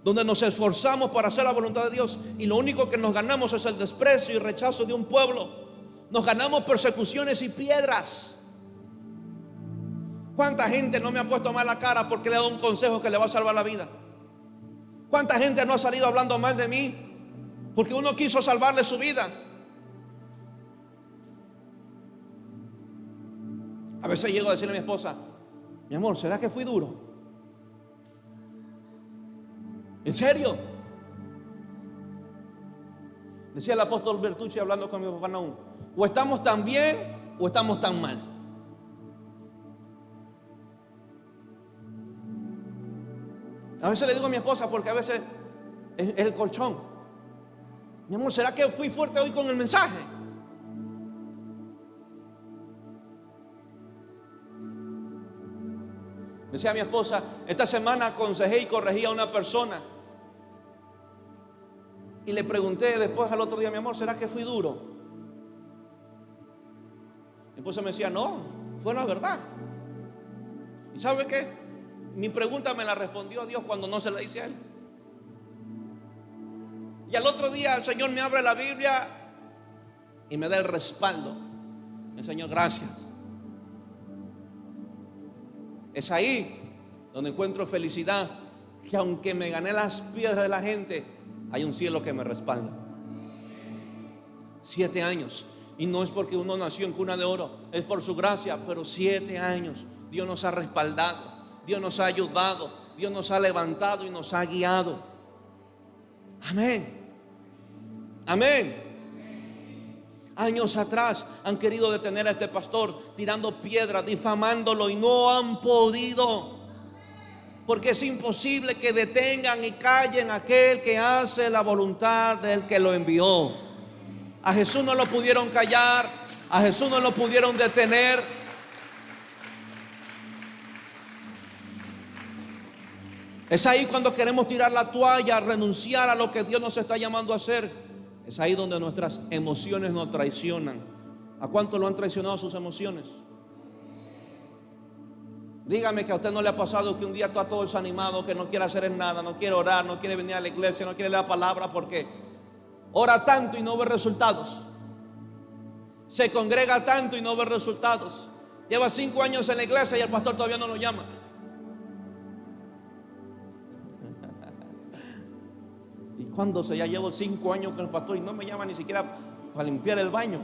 donde nos esforzamos para hacer la voluntad de Dios y lo único que nos ganamos es el desprecio y rechazo de un pueblo. Nos ganamos persecuciones y piedras. ¿Cuánta gente no me ha puesto mal la cara porque le he dado un consejo que le va a salvar la vida? ¿Cuánta gente no ha salido hablando mal de mí porque uno quiso salvarle su vida? A veces llego a decirle a mi esposa: mi amor, ¿será que fui duro? ¿En serio? Decía el apóstol Bertucci hablando con mi papá Naúm: o estamos tan bien o estamos tan mal. A veces le digo a mi esposa, porque a veces es el colchón: mi amor, ¿será que fui fuerte hoy con el mensaje? Decía mi esposa: esta semana aconsejé y corregí a una persona y le pregunté después al otro día: mi amor, ¿será que fui duro? Mi esposa me decía: no, fue la verdad. ¿Y sabe qué? Mi pregunta me la respondió Dios cuando no se la hice a él. Y al otro día el Señor me abre la Biblia y me da el respaldo. Señor, gracias. Es ahí donde encuentro felicidad, que aunque me gané las piedras de la gente, hay un cielo que me respalda. 7 años, y no es porque uno nació en cuna de oro, es por su gracia, pero 7 años Dios nos ha respaldado, Dios nos ha ayudado, Dios nos ha levantado y nos ha guiado. Amén. Amén. Años atrás han querido detener a este pastor, tirando piedras, difamándolo, y no han podido, porque es imposible que detengan y callen a aquel que hace la voluntad del que lo envió. A Jesús no lo pudieron callar, a Jesús no lo pudieron detener. Es ahí cuando queremos tirar la toalla, renunciar a lo que Dios nos está llamando a hacer. Es ahí donde nuestras emociones nos traicionan. ¿A cuánto lo han traicionado sus emociones? Dígame que a usted no le ha pasado que un día está todo desanimado, que no quiere hacer nada, no quiere orar, no quiere venir a la iglesia, no quiere leer la palabra porque ora tanto y no ve resultados. Se congrega tanto y no ve resultados. Lleva 5 años en la iglesia y el pastor todavía no lo llama. ¿Y cuándo ya llevo 5 años con el pastor y no me llama ni siquiera para limpiar el baño?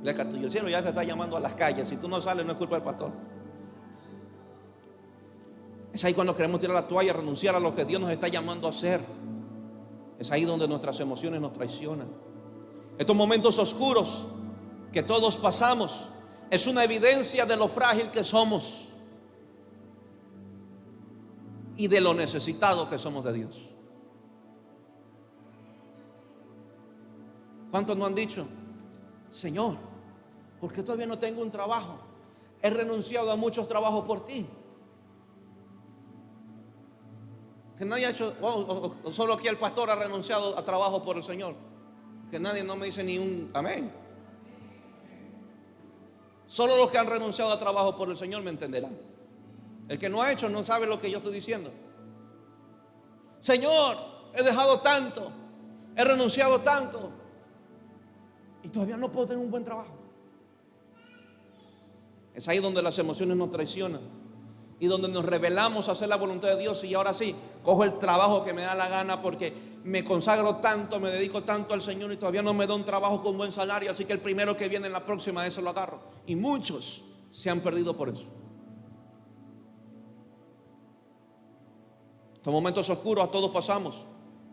El cielo ya te está llamando a las calles. Si tú no sales, no es culpa del pastor. Es ahí cuando queremos tirar la toalla, renunciar a lo que Dios nos está llamando a hacer. Es ahí donde nuestras emociones nos traicionan. Estos momentos oscuros que todos pasamos es una evidencia de lo frágil que somos y de lo necesitados que somos de Dios. ¿Cuántos no han dicho: Señor, ¿por qué todavía no tengo un trabajo? He renunciado a muchos trabajos por ti. Que nadie ha hecho, o solo aquí el pastor ha renunciado a trabajo por el Señor. Que nadie no me dice ni un amén. Solo los que han renunciado a trabajo por el Señor me entenderán. El que no ha hecho no sabe lo que yo estoy diciendo. Señor, he dejado tanto, he renunciado tanto y todavía no puedo tener un buen trabajo. Es ahí donde las emociones nos traicionan y donde nos rebelamos a hacer la voluntad de Dios. Y ahora sí, cojo el trabajo que me da la gana porque me consagro tanto, me dedico tanto al Señor y todavía no me da un trabajo con buen salario, así que el primero que viene en la próxima, ese lo agarro. Y muchos se han perdido por eso. Estos momentos oscuros a todos pasamos,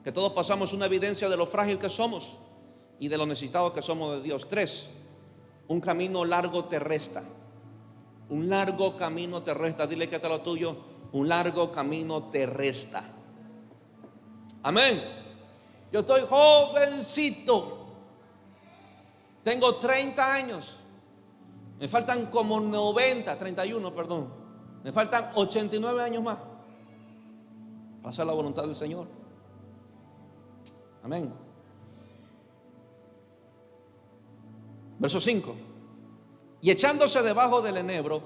que todos pasamos, una evidencia de lo frágil que somos y de lo necesitados que somos de Dios. 3, un camino largo te resta. Un largo camino te resta. Dile que está lo tuyo: un largo camino te resta. Amén. Yo estoy jovencito, tengo 30 años, me faltan como 31, perdón. Me faltan 89 años más para hacer la voluntad del Señor. Amén. Verso 5. Y echándose debajo del enebro,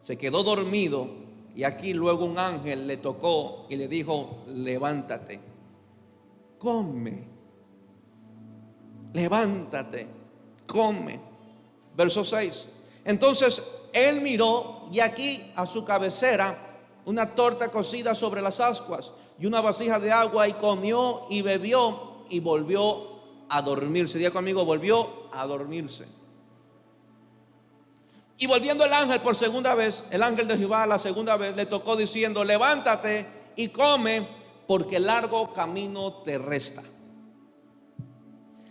se quedó dormido Y aquí luego un ángel le tocó y le dijo: levántate, come, levántate, come. Verso 6. Entonces él miró, y aquí a su cabecera una torta cocida sobre las ascuas y una vasija de agua, y comió y bebió y volvió a dormirse. Diga conmigo: volvió a dormirse. Y volviendo el ángel por segunda vez, el ángel de Jehová la segunda vez le tocó diciendo: levántate y come, porque largo camino te resta.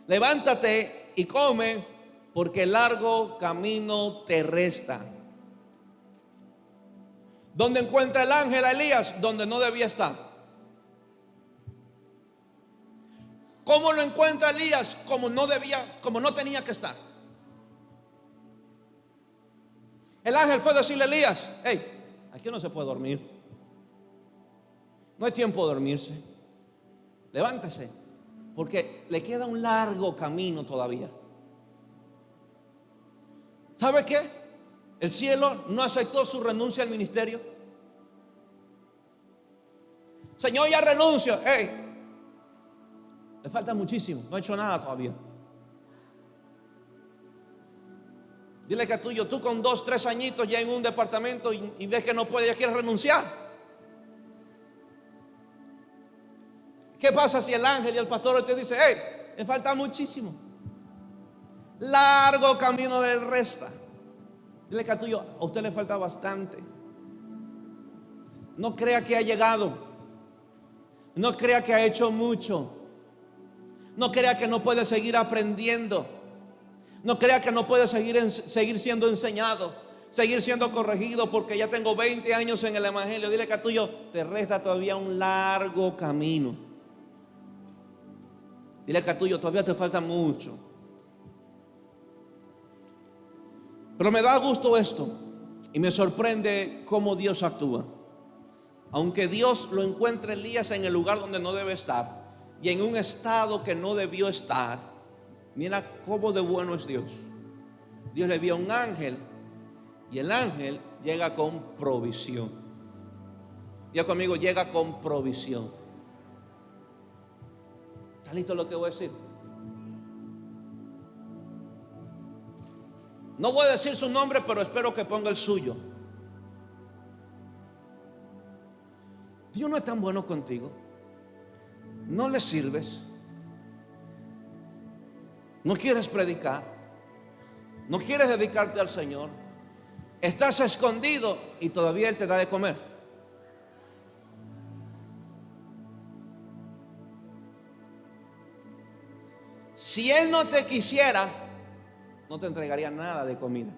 Levántate y come, porque largo camino te resta. ¿Dónde encuentra el ángel a Elías? Donde no debía estar. ¿Cómo lo encuentra Elías? Como no tenía que estar. El ángel fue a decirle a Elías: hey, aquí no se puede dormir. No hay tiempo de dormirse. Levántese, porque le queda un largo camino todavía. ¿Sabe qué? El cielo no aceptó su renuncia al ministerio. Señor, ya renuncio. Hey, le falta muchísimo, no ha hecho nada todavía. Dile que tú con 2, 3 añitos ya en un departamento y ves que no puede, ya quieres renunciar. ¿Qué pasa si el ángel y el pastor te dice: hey, le falta muchísimo, largo camino del resta? Dile que a usted le falta bastante. No crea que ha llegado. No crea que ha hecho mucho. No crea que no puede seguir aprendiendo. No crea que no puede seguir siendo enseñado, seguir siendo corregido, porque ya tengo 20 años en el evangelio. Dile que a tuyo te resta todavía un largo camino. Dile que a tuyo todavía te falta mucho. Pero me da gusto esto y me sorprende cómo Dios actúa. Aunque Dios lo encuentre Elías en el lugar donde no debe estar y en un estado que no debió estar, mira cómo de bueno es Dios. Dios le envía un ángel y el ángel llega con provisión. Diga conmigo: llega con provisión. ¿Está listo lo que voy a decir? No voy a decir su nombre, pero espero que ponga el suyo. Dios no es tan bueno contigo. No le sirves. No quieres predicar. No quieres dedicarte al Señor. Estás escondido y todavía Él te da de comer. Si Él no te quisiera, no te entregaría nada de comida.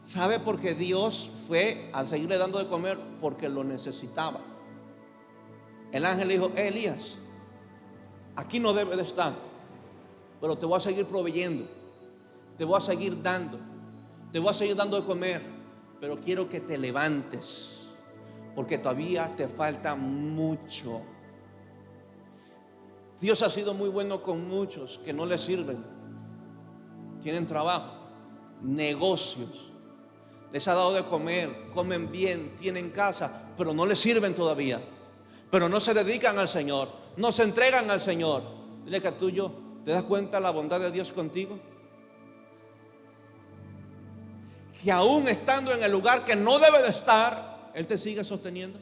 ¿Sabe por qué Dios fue a seguirle dando de comer? Porque lo necesitaba. El ángel le dijo: Elías, aquí no debe de estar, pero te voy a seguir proveyendo, te voy a seguir dando, te voy a seguir dando de comer, pero quiero que te levantes, porque todavía te falta mucho. Dios ha sido muy bueno con muchos que no le sirven. Tienen trabajo, negocios, les ha dado de comer, comen bien, tienen casa, pero no les sirven todavía. Pero no se dedican al Señor, no se entregan al Señor. Dile que a tuyo, ¿te das cuenta la bondad de Dios contigo? Que aún estando en el lugar que no debe de estar, Él te sigue sosteniendo.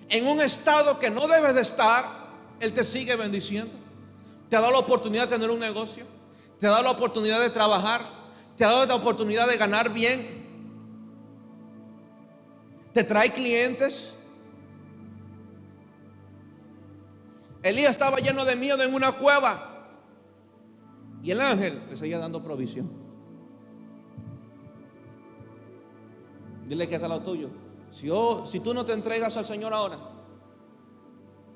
En un estado que no debes de estar, Él te sigue bendiciendo. Te ha dado la oportunidad de tener un negocio, te ha dado la oportunidad de trabajar, te ha dado la oportunidad de ganar bien, te trae clientes. Elías estaba lleno de miedo en una cueva y el ángel le seguía dando provisión. Dile que está lo tuyo: si tú no te entregas al Señor ahora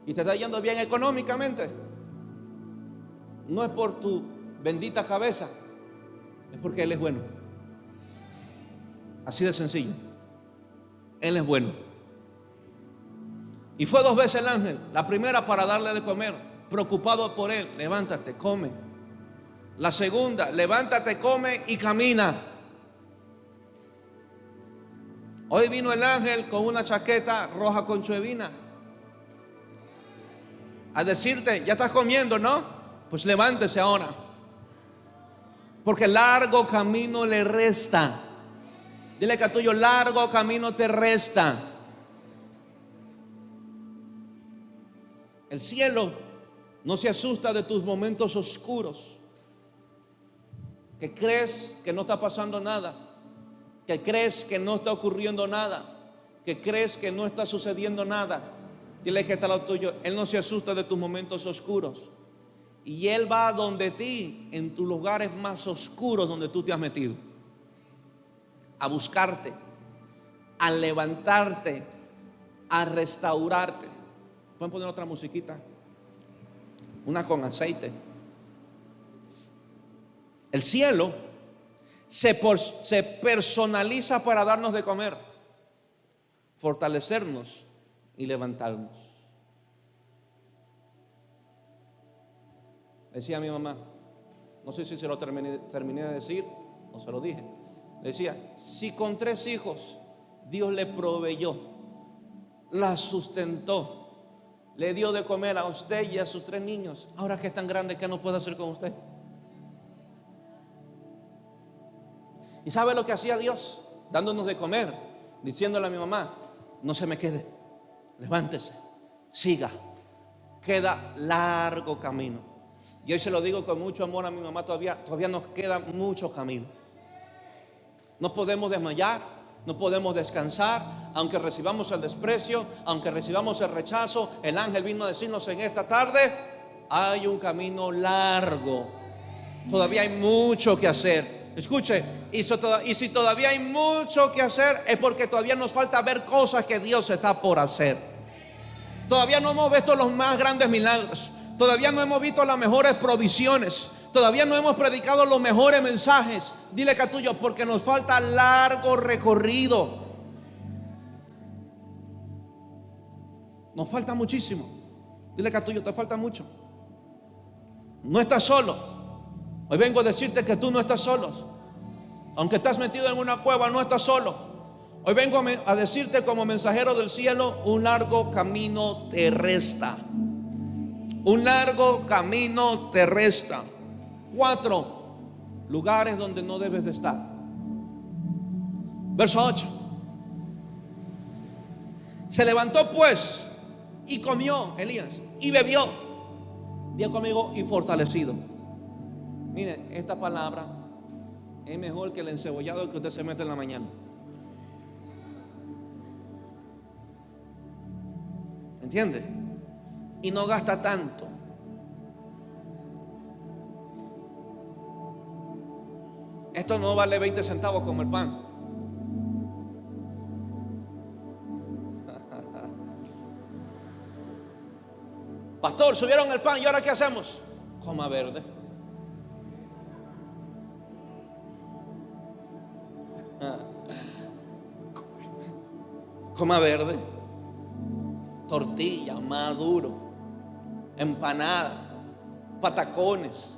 y te está yendo bien económicamente, no es por tu bendita cabeza, es porque Él es bueno. Así de sencillo. Él es bueno. Y fue 2 veces el ángel. La primera para darle de comer, preocupado por él: levántate, come. La segunda, levántate, come y camina. Hoy vino el ángel con una chaqueta roja con chuevina a decirte, ya estás comiendo, ¿no? Pues levántese ahora, porque largo camino le resta. Dile que a tuyo, largo camino te resta. El cielo no se asusta de tus momentos oscuros, que crees que no está pasando nada, que crees que no está ocurriendo nada, que crees que no está sucediendo nada. Dile que está lo tuyo, Él no se asusta de tus momentos oscuros, y Él va donde ti, en tus lugares más oscuros donde tú te has metido, a buscarte, a levantarte, a restaurarte. ¿Pueden poner otra musiquita? Una con aceite. El cielo se personaliza para darnos de comer, fortalecernos y levantarnos. Decía a mi mamá, no sé si se lo terminé de decir o se lo dije. Le decía, si con 3 hijos Dios le proveyó, la sustentó, le dio de comer a usted y a sus 3 niños, ahora que es tan grande, ¿qué no puede hacer con usted? ¿Y sabe lo que hacía Dios? Dándonos de comer, diciéndole a mi mamá, no se me quede, levántese, siga, queda largo camino. Y hoy se lo digo con mucho amor a mi mamá, todavía nos queda mucho camino. No podemos desmayar, no podemos descansar, aunque recibamos el desprecio, aunque recibamos el rechazo. El ángel vino a decirnos en esta tarde, hay un camino largo, todavía hay mucho que hacer. Escuche, y si todavía hay mucho que hacer, es porque todavía nos falta ver cosas que Dios está por hacer. Todavía no hemos visto los más grandes milagros, todavía no hemos visto las mejores provisiones, todavía no hemos predicado los mejores mensajes. Dile que a tuyo, porque nos falta largo recorrido. Nos falta muchísimo. Dile que a tuyo, te falta mucho. No estás solo. Hoy vengo a decirte que tú no estás solo. Aunque estás metido en una cueva, no estás solo. Hoy vengo a decirte como mensajero del cielo, un largo camino te resta. Un largo camino te resta. 4 lugares donde no debes de estar. Verso 8. Se levantó pues y comió Elías y bebió. Diga conmigo, y fortalecido. Mire, esta palabra es mejor que el encebollado que usted se mete en la mañana. ¿Entiende? Y no gasta tanto. Esto no vale 20 centavos como el pan. Pastor, subieron el pan y ahora ¿qué hacemos? Coma verde. Coma verde, tortilla, maduro, empanada, patacones.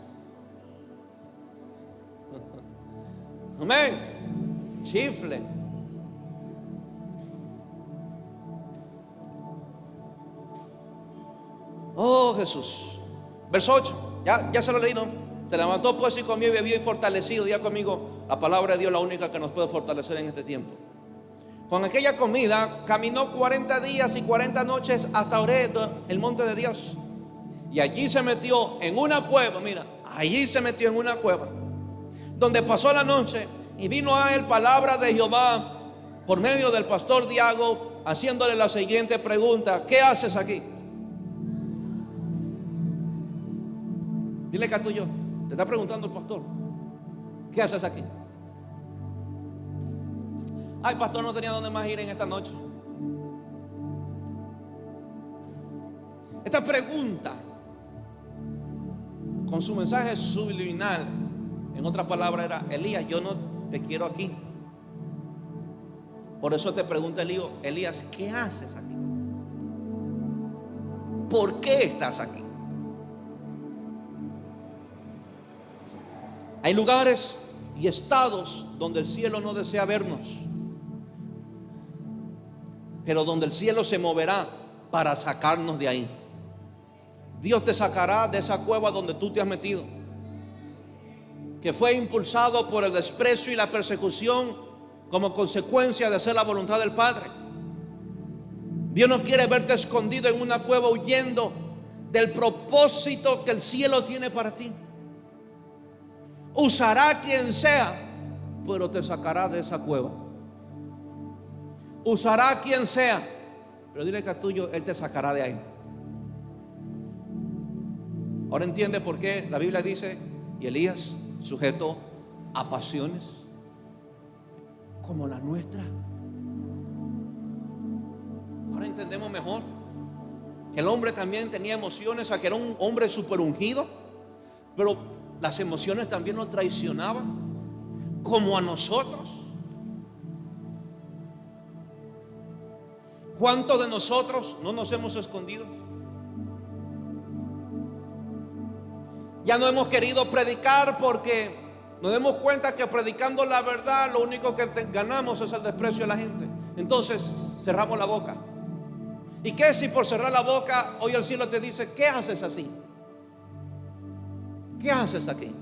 Amén. Chifle. Oh Jesús. Verso 8. Ya se lo leí, ¿no? Se levantó pues y comió y bebió y fortalecido. Diga conmigo, la palabra de Dios es la única que nos puede fortalecer en este tiempo. Con aquella comida caminó 40 días y 40 noches hasta Horeb, el monte de Dios. Y allí se metió en una cueva. Mira, allí se metió en una cueva, donde pasó la noche. Y vino a él palabra de Jehová por medio del pastor Diago, haciéndole la siguiente pregunta: ¿qué haces aquí? Dile que a tuyo, te está preguntando el pastor, ¿qué haces aquí? Ay, pastor, no tenía dónde más ir en esta noche. Esta pregunta, con su mensaje subliminal, en otras palabras, era: Elías, yo no te quiero aquí. Por eso te pregunta Elías, ¿qué haces aquí? ¿Por qué estás aquí? Hay lugares y estados donde el cielo no desea vernos, pero donde el cielo se moverá para sacarnos de ahí. Dios te sacará de esa cueva donde tú te has metido, que fue impulsado por el desprecio y la persecución como consecuencia de hacer la voluntad del Padre. Dios no quiere verte escondido en una cueva huyendo del propósito que el cielo tiene para ti. Usará quien sea, pero te sacará de esa cueva. Usará quien sea, pero dile que a tuyo, Él te sacará de ahí. Ahora entiende por qué la Biblia dice: y Elías sujeto a pasiones como la nuestra. Ahora entendemos mejor que el hombre también tenía emociones, a que era un hombre súper ungido, pero las emociones también lo traicionaban, como a nosotros. ¿Cuántos de nosotros no nos hemos escondido? Ya no hemos querido predicar porque nos damos cuenta que predicando la verdad lo único que ganamos es el desprecio de la gente. Entonces cerramos la boca. ¿Y qué si por cerrar la boca hoy el cielo te dice: ¿qué haces así? ¿Qué haces aquí?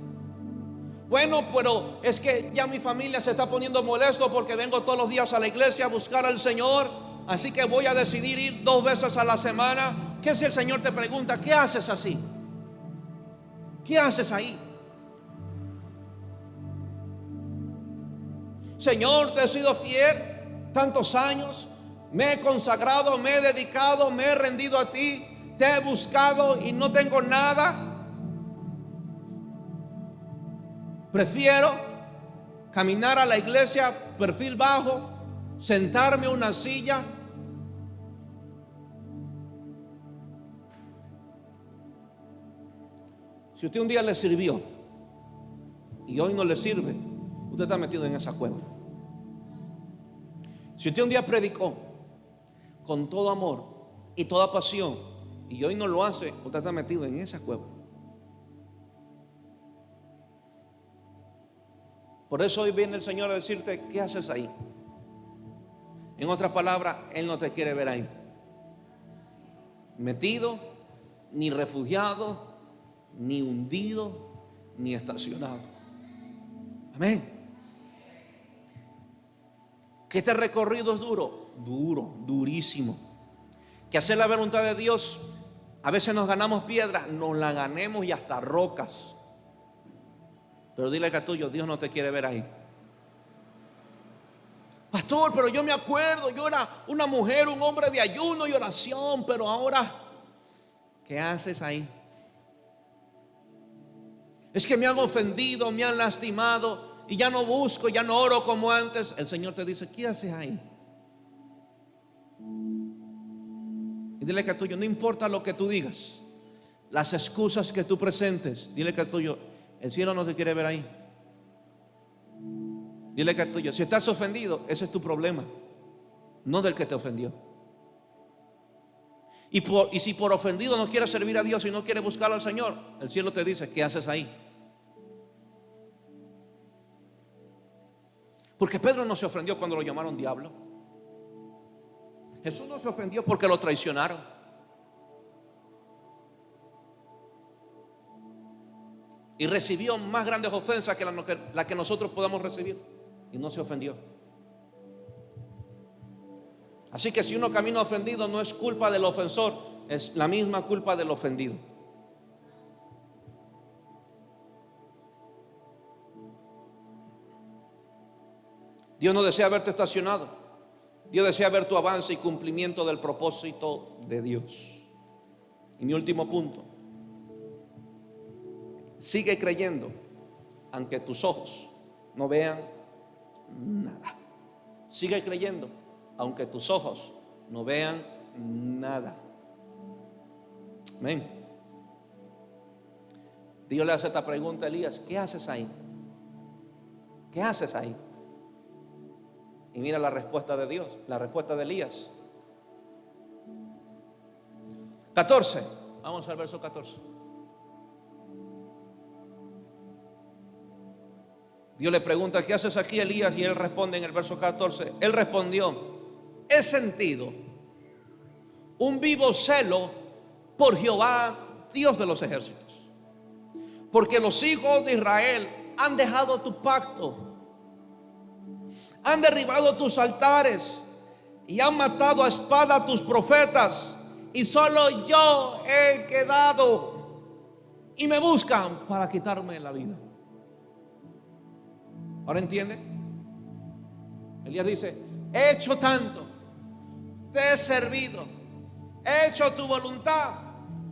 Bueno, pero es que ya mi familia se está poniendo molesto porque vengo todos los días a la iglesia a buscar al Señor, así que voy a decidir ir 2 veces a la semana. ¿Qué si el Señor te pregunta: ¿qué haces así? ¿Qué haces ahí? Señor, te he sido fiel tantos años, me he consagrado, me he dedicado, me he rendido a ti, te he buscado y no tengo nada. Prefiero caminar a la iglesia perfil bajo, sentarme en una silla. Si usted un día le sirvió y hoy no le sirve, usted está metido en esa cueva. Si usted un día predicó con todo amor y toda pasión y hoy no lo hace, usted está metido en esa cueva. Por eso hoy viene el Señor a decirte: ¿qué haces ahí? En otras palabras, Él no te quiere ver ahí metido, ni refugiado, ni hundido, ni estacionado. Amén. Que este recorrido es duro, durísimo. Que hacer la voluntad de Dios, a veces nos ganamos piedras, nos la ganemos y hasta rocas. Pero dile que a tuyo, Dios no te quiere ver ahí. Pastor, pero yo me acuerdo, yo era una mujer, un hombre de ayuno y oración, pero ahora, ¿qué haces ahí? Es que me han ofendido, me han lastimado y ya no busco, ya no oro como antes. El Señor te dice: ¿qué haces ahí? Y dile que a tuyo, no importa lo que tú digas, las excusas que tú presentes, dile que a tuyo, el cielo no te quiere ver ahí. Dile que a tuyo, si estás ofendido, ese es tu problema, no del que te ofendió. Y si por ofendido no quieres servir a Dios y no quieres buscar al Señor, el cielo te dice: ¿qué haces ahí? Porque Pedro no se ofendió cuando lo llamaron diablo. Jesús no se ofendió porque lo traicionaron. Y recibió más grandes ofensas que la que nosotros podamos recibir, y no se ofendió. Así que si uno camina ofendido, no es culpa del ofensor, es la misma culpa del ofendido. Dios no desea verte estacionado. Dios desea ver tu avance y cumplimiento del propósito de Dios. Y mi último punto: sigue creyendo aunque tus ojos no vean nada. Sigue creyendo aunque tus ojos no vean nada. Amén. Dios le hace esta pregunta a Elías: ¿qué haces ahí? ¿Qué haces ahí? Y mira la respuesta de Dios, la respuesta de Elías. 14. Vamos al verso 14. Dios le pregunta: ¿qué haces aquí, Elías? Y él responde en el verso 14. Él respondió: he sentido un vivo celo por Jehová, Dios de los ejércitos, porque los hijos de Israel han dejado tu pacto, han derribado tus altares y han matado a espada a tus profetas, y solo yo he quedado, y me buscan para quitarme la vida. ¿Ahora entiende? Elías dice: he hecho tanto, te he servido, he hecho tu voluntad,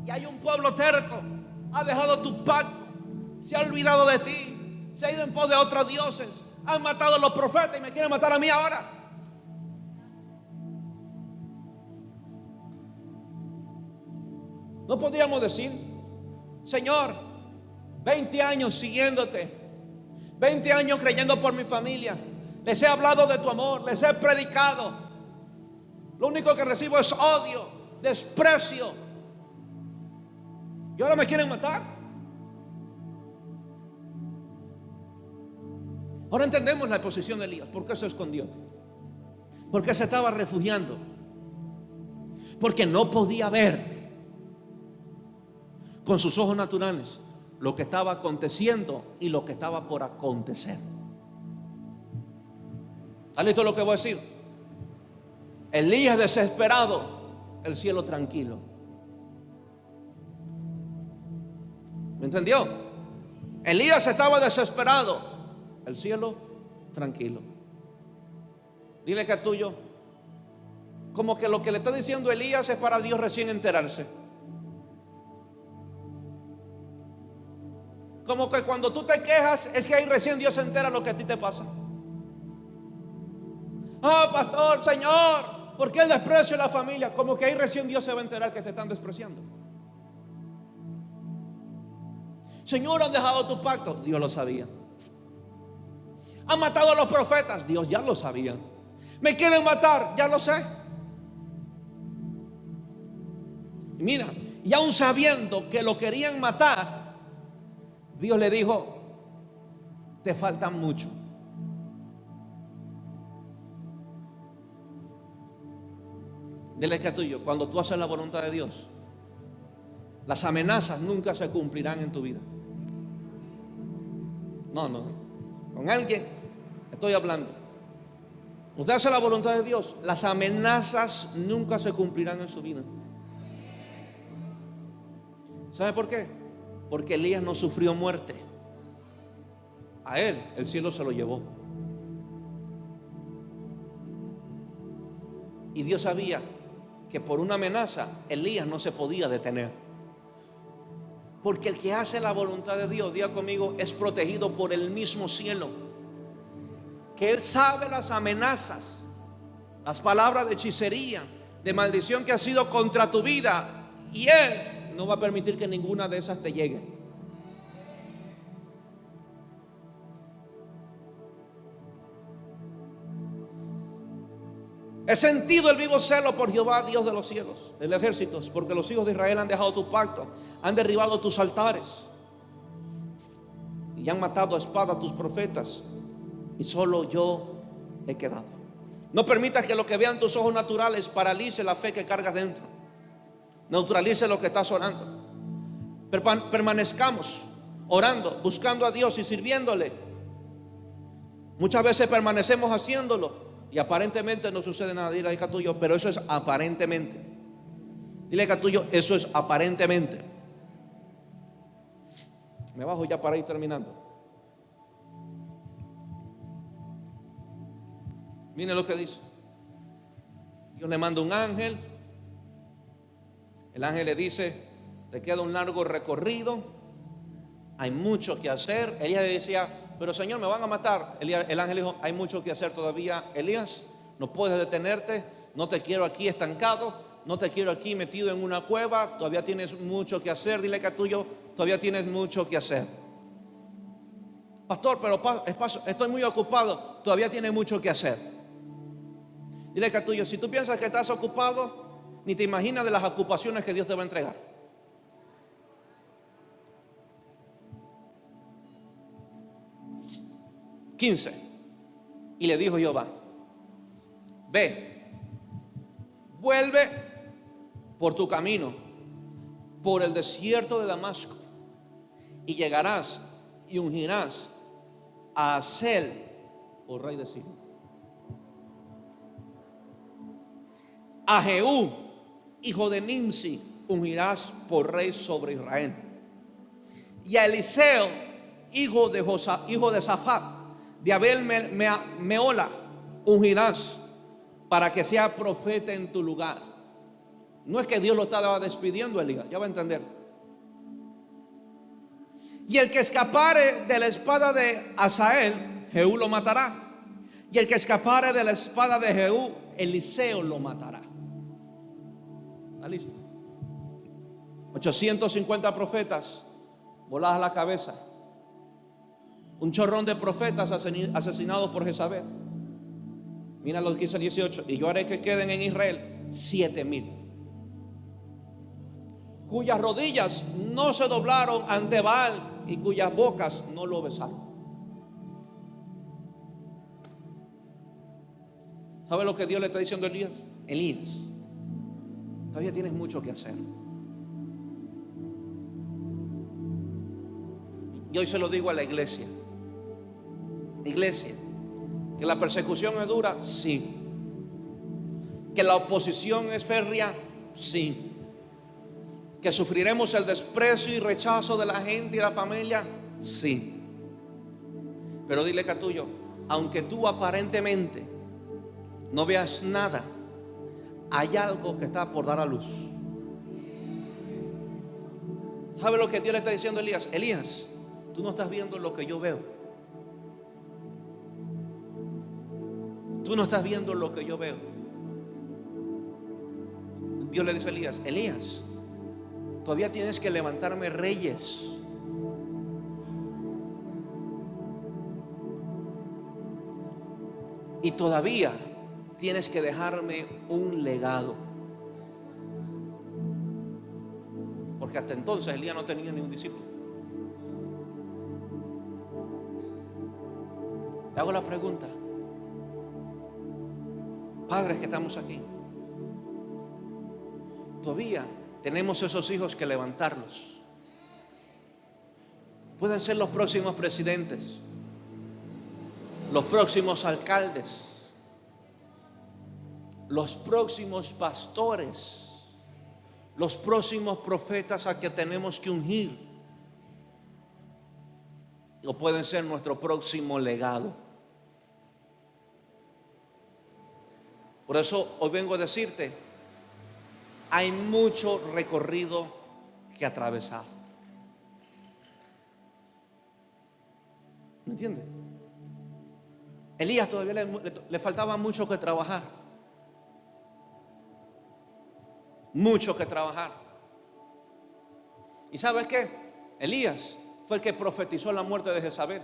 y hay un pueblo terco, ha dejado tu pacto, se ha olvidado de ti, se ha ido en pos de otros dioses, han matado a los profetas y me quieren matar a mí ahora. No podríamos decir: Señor, 20 años siguiéndote, 20 años creyendo por mi familia, les he hablado de tu amor, les he predicado, lo único que recibo es odio, desprecio, y ahora me quieren matar. Ahora entendemos la posición de Elías. ¿Por qué se escondió? Porque se estaba refugiando, porque no podía ver con sus ojos naturales lo que estaba aconteciendo y lo que estaba por acontecer. ¿Está listo lo que voy a decir? Elías desesperado, el cielo tranquilo. ¿Me entendió? Elías estaba desesperado, el cielo tranquilo. Dile que es tuyo, como que lo que le está diciendo Elías es para Dios recién enterarse. Como que cuando tú te quejas es que ahí recién Dios se entera lo que a ti te pasa. Ah, pastor, Señor, ¿por qué el desprecio de la familia? Como que ahí recién Dios se va a enterar que te están despreciando. Señor, han dejado tu pacto, Dios lo sabía. Han matado a los profetas, Dios ya lo sabía. Me quieren matar, ya lo sé. Y mira, y aún sabiendo que lo querían matar, Dios le dijo: te faltan mucho. Dile que es tuyo, cuando tú haces la voluntad de Dios, las amenazas nunca se cumplirán en tu vida. No, con alguien estoy hablando. Usted hace la voluntad de Dios, las amenazas nunca se cumplirán en su vida. ¿Sabe por qué? Porque Elías no sufrió muerte. A él el cielo se lo llevó. Y Dios sabía que por una amenaza Elías no se podía detener. Porque el que hace la voluntad de Dios, diga conmigo, es protegido por el mismo cielo. Que él sabe las amenazas, las palabras de hechicería, de maldición que ha sido contra tu vida, y él no va a permitir que ninguna de esas te llegue. He sentido el vivo celo por Jehová, Dios de los cielos, de los ejércitos, porque los hijos de Israel han dejado tu pacto, han derribado tus altares y han matado a espada a tus profetas, y solo yo he quedado. No permitas que lo que vean tus ojos naturales paralice la fe que cargas dentro, neutralice lo que estás orando. Permanezcamos orando, buscando a Dios y sirviéndole. Muchas veces permanecemos haciéndolo y aparentemente no sucede nada. Dile a tuyo, pero eso es aparentemente. Dile a tuyo, eso es aparentemente. Me bajo ya para ir terminando. Miren lo que dice. Dios le manda un ángel. El ángel le dice: te queda un largo recorrido, hay mucho que hacer. Elías le decía: pero Señor, me van a matar. El ángel dijo: hay mucho que hacer todavía, Elías. No puedes detenerte. No te quiero aquí estancado. No te quiero aquí metido en una cueva. Todavía tienes mucho que hacer. Dile que a tuyo, todavía tienes mucho que hacer. Pastor, pero estoy muy ocupado. Todavía tienes mucho que hacer. Dile que a tuyo, si tú piensas que estás ocupado, ni te imaginas de las ocupaciones que Dios te va a entregar. 15. Y le dijo Jehová: ve, vuelve por tu camino, por el desierto de Damasco, y llegarás y ungirás a Hazael por rey de Siria. A Jehú, hijo de Nimsi, ungirás por rey sobre Israel. Y a Eliseo, hijo de Safat, de Abel Meola, ungirás para que sea profeta en tu lugar. No es que Dios lo estaba despidiendo, Elías, ya va a entender. Y el que escapare de la espada de Hazael, Jehú lo matará. Y el que escapare de la espada de Jehú, Eliseo lo matará. ¿Está listo? 850 profetas voladas a la cabeza. Un chorrón de profetas asesinados por Jezabel. Mira lo que dice 18. Y yo haré que queden en Israel 7,000, cuyas rodillas no se doblaron ante Baal y cuyas bocas no lo besaron. ¿Sabe lo que Dios le está diciendo a Elías? Elías, todavía tienes mucho que hacer. Y hoy se lo digo a la iglesia. Iglesia, que la persecución es dura, sí. Que la oposición es férrea, sí. Que sufriremos el desprecio y rechazo de la gente y la familia, sí. Pero dile, Catullo, aunque tú aparentemente no veas nada, hay algo que está por dar a luz. ¿Sabe lo que Dios le está diciendo a Elías? Elías, tú no estás viendo lo que yo veo. Tú no estás viendo lo que yo veo. Dios le dice a Elías: Elías, todavía tienes que levantarme reyes. Y todavía tienes que dejarme un legado. Porque hasta entonces Elías no tenía ni un discípulo. Le hago la pregunta: padres que estamos aquí, todavía tenemos esos hijos que levantarlos. Pueden ser los próximos presidentes, los próximos alcaldes, los próximos pastores, los próximos profetas a que tenemos que ungir, o pueden ser nuestro próximo legado. Por eso hoy vengo a decirte: hay mucho recorrido que atravesar. ¿Me entiendes? Elías todavía le faltaba mucho que trabajar. Mucho que trabajar. ¿Y sabes qué? Elías fue el que profetizó la muerte de Jezabel.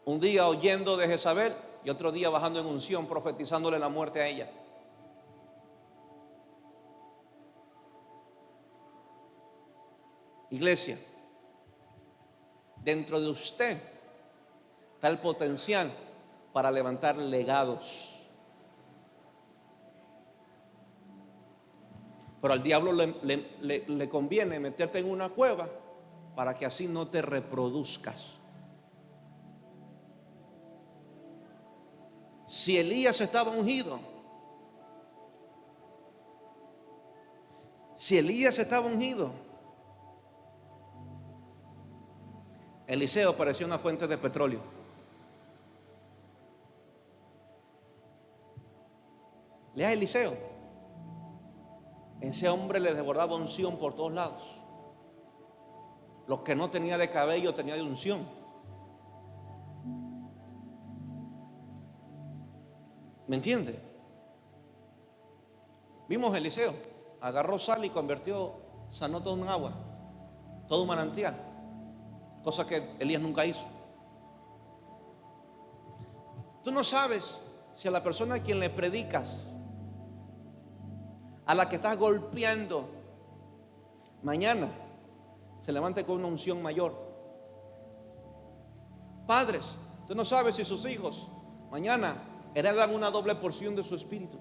Un día oyendo de Jezabel y otro día bajando en unción, profetizándole la muerte a ella. Iglesia, dentro de usted está el potencial para levantar legados. Pero al diablo le conviene meterte en una cueva para que así no te reproduzcas. Si Elías estaba ungido, Eliseo parecía una fuente de petróleo. Lea a Eliseo. Ese hombre le desbordaba unción por todos lados. Lo que no tenía de cabello tenía de unción. ¿Me entiende? Vimos a Eliseo, agarró sal y sanó todo un agua, todo un manantial, cosa que Elías nunca hizo. Tú no sabes si a la persona a quien le predicas, a la que estás golpeando, mañana se levante con una unción mayor. Padres, usted no sabe si sus hijos mañana heredan una doble porción de su espíritu.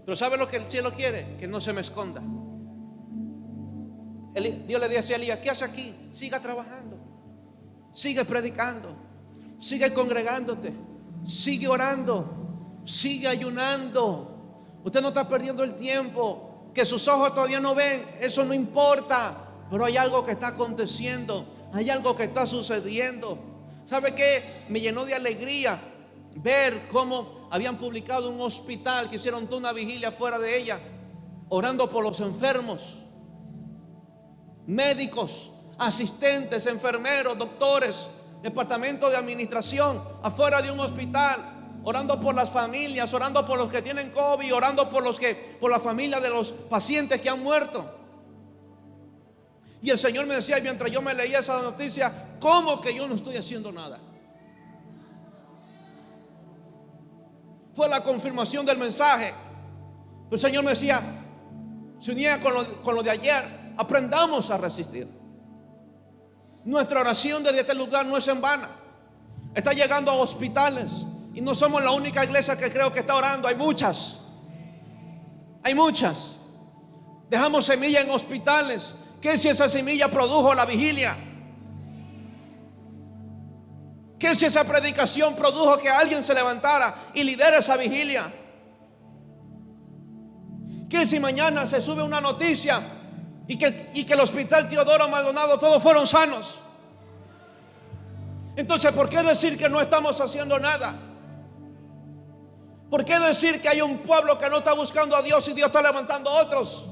Pero ¿sabe lo que el cielo quiere? Que no se me esconda. Dios le decía a Elías: ¿qué hace aquí? Siga trabajando, sigue predicando, sigue congregándote, sigue orando, sigue ayunando. Usted no está perdiendo el tiempo. Que sus ojos todavía no ven, eso no importa, pero hay algo que está aconteciendo, hay algo que está sucediendo. ¿Sabe qué? Me llenó de alegría ver cómo habían publicado un hospital que hicieron toda una vigilia fuera de ella, orando por los enfermos. Médicos, asistentes, enfermeros, doctores, departamento de administración, afuera de un hospital, orando por las familias, orando por los que tienen COVID, orando por la familia de los pacientes que han muerto. Y el Señor me decía, mientras yo me leía esa noticia: ¿cómo que yo no estoy haciendo nada? Fue la confirmación del mensaje. El Señor me decía, se unía con lo de ayer: aprendamos a resistir. Nuestra oración desde este lugar no es en vano. Está llegando a hospitales. Y no somos la única iglesia que creo que está orando. Hay muchas. Hay muchas. Dejamos semilla en hospitales. ¿Qué si esa semilla produjo la vigilia? ¿Qué si esa predicación produjo que alguien se levantara y lidera esa vigilia? ¿Qué si mañana se sube una noticia y que el hospital Teodoro Maldonado todos fueron sanos? Entonces, ¿por qué decir que no estamos haciendo nada? ¿Por qué decir que hay un pueblo que no está buscando a Dios y Dios está levantando a otros?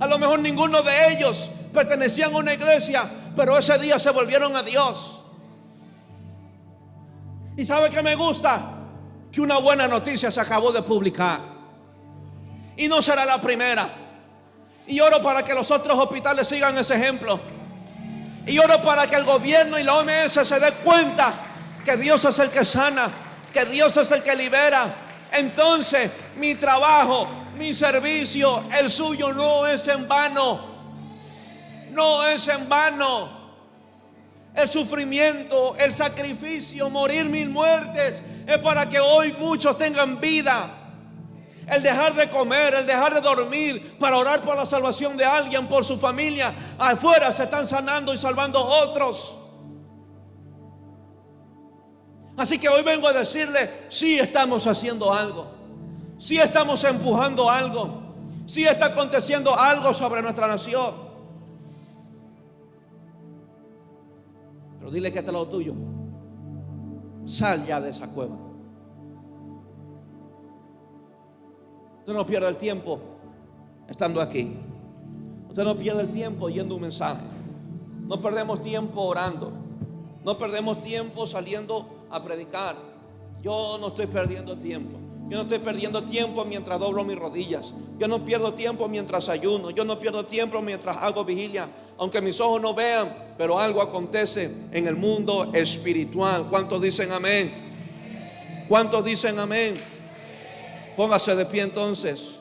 A lo mejor ninguno de ellos pertenecían a una iglesia, pero ese día se volvieron a Dios. ¿Y sabe qué me gusta? Que una buena noticia se acabó de publicar. Y no será la primera. Y oro para que los otros hospitales sigan ese ejemplo. Y oro para que el gobierno y la OMS se den cuenta que Dios es el que sana, que Dios es el que libera. Entonces mi trabajo, mi servicio, el suyo, no es en vano. No es en vano. El sufrimiento, el sacrificio, morir 1000 muertes, es para que hoy muchos tengan vida. El dejar de comer, el dejar de dormir para orar por la salvación de alguien, por su familia. Afuera se están sanando y salvando otros. Así que hoy vengo a decirle: sí estamos haciendo algo, sí estamos empujando algo, sí está aconteciendo algo sobre nuestra nación. Pero dile que este es lo tuyo: sal ya de esa cueva. Usted no pierde el tiempo estando aquí. Usted no pierde el tiempo oyendo un mensaje. No perdemos tiempo orando. No perdemos tiempo saliendo a predicar. Yo no estoy perdiendo tiempo. Yo no estoy perdiendo tiempo mientras doblo mis rodillas. Yo no pierdo tiempo mientras ayuno. Yo no pierdo tiempo mientras hago vigilia. Aunque mis ojos no vean, pero algo acontece en el mundo espiritual. ¿Cuántos dicen amén? ¿Cuántos dicen amén? Póngase de pie entonces.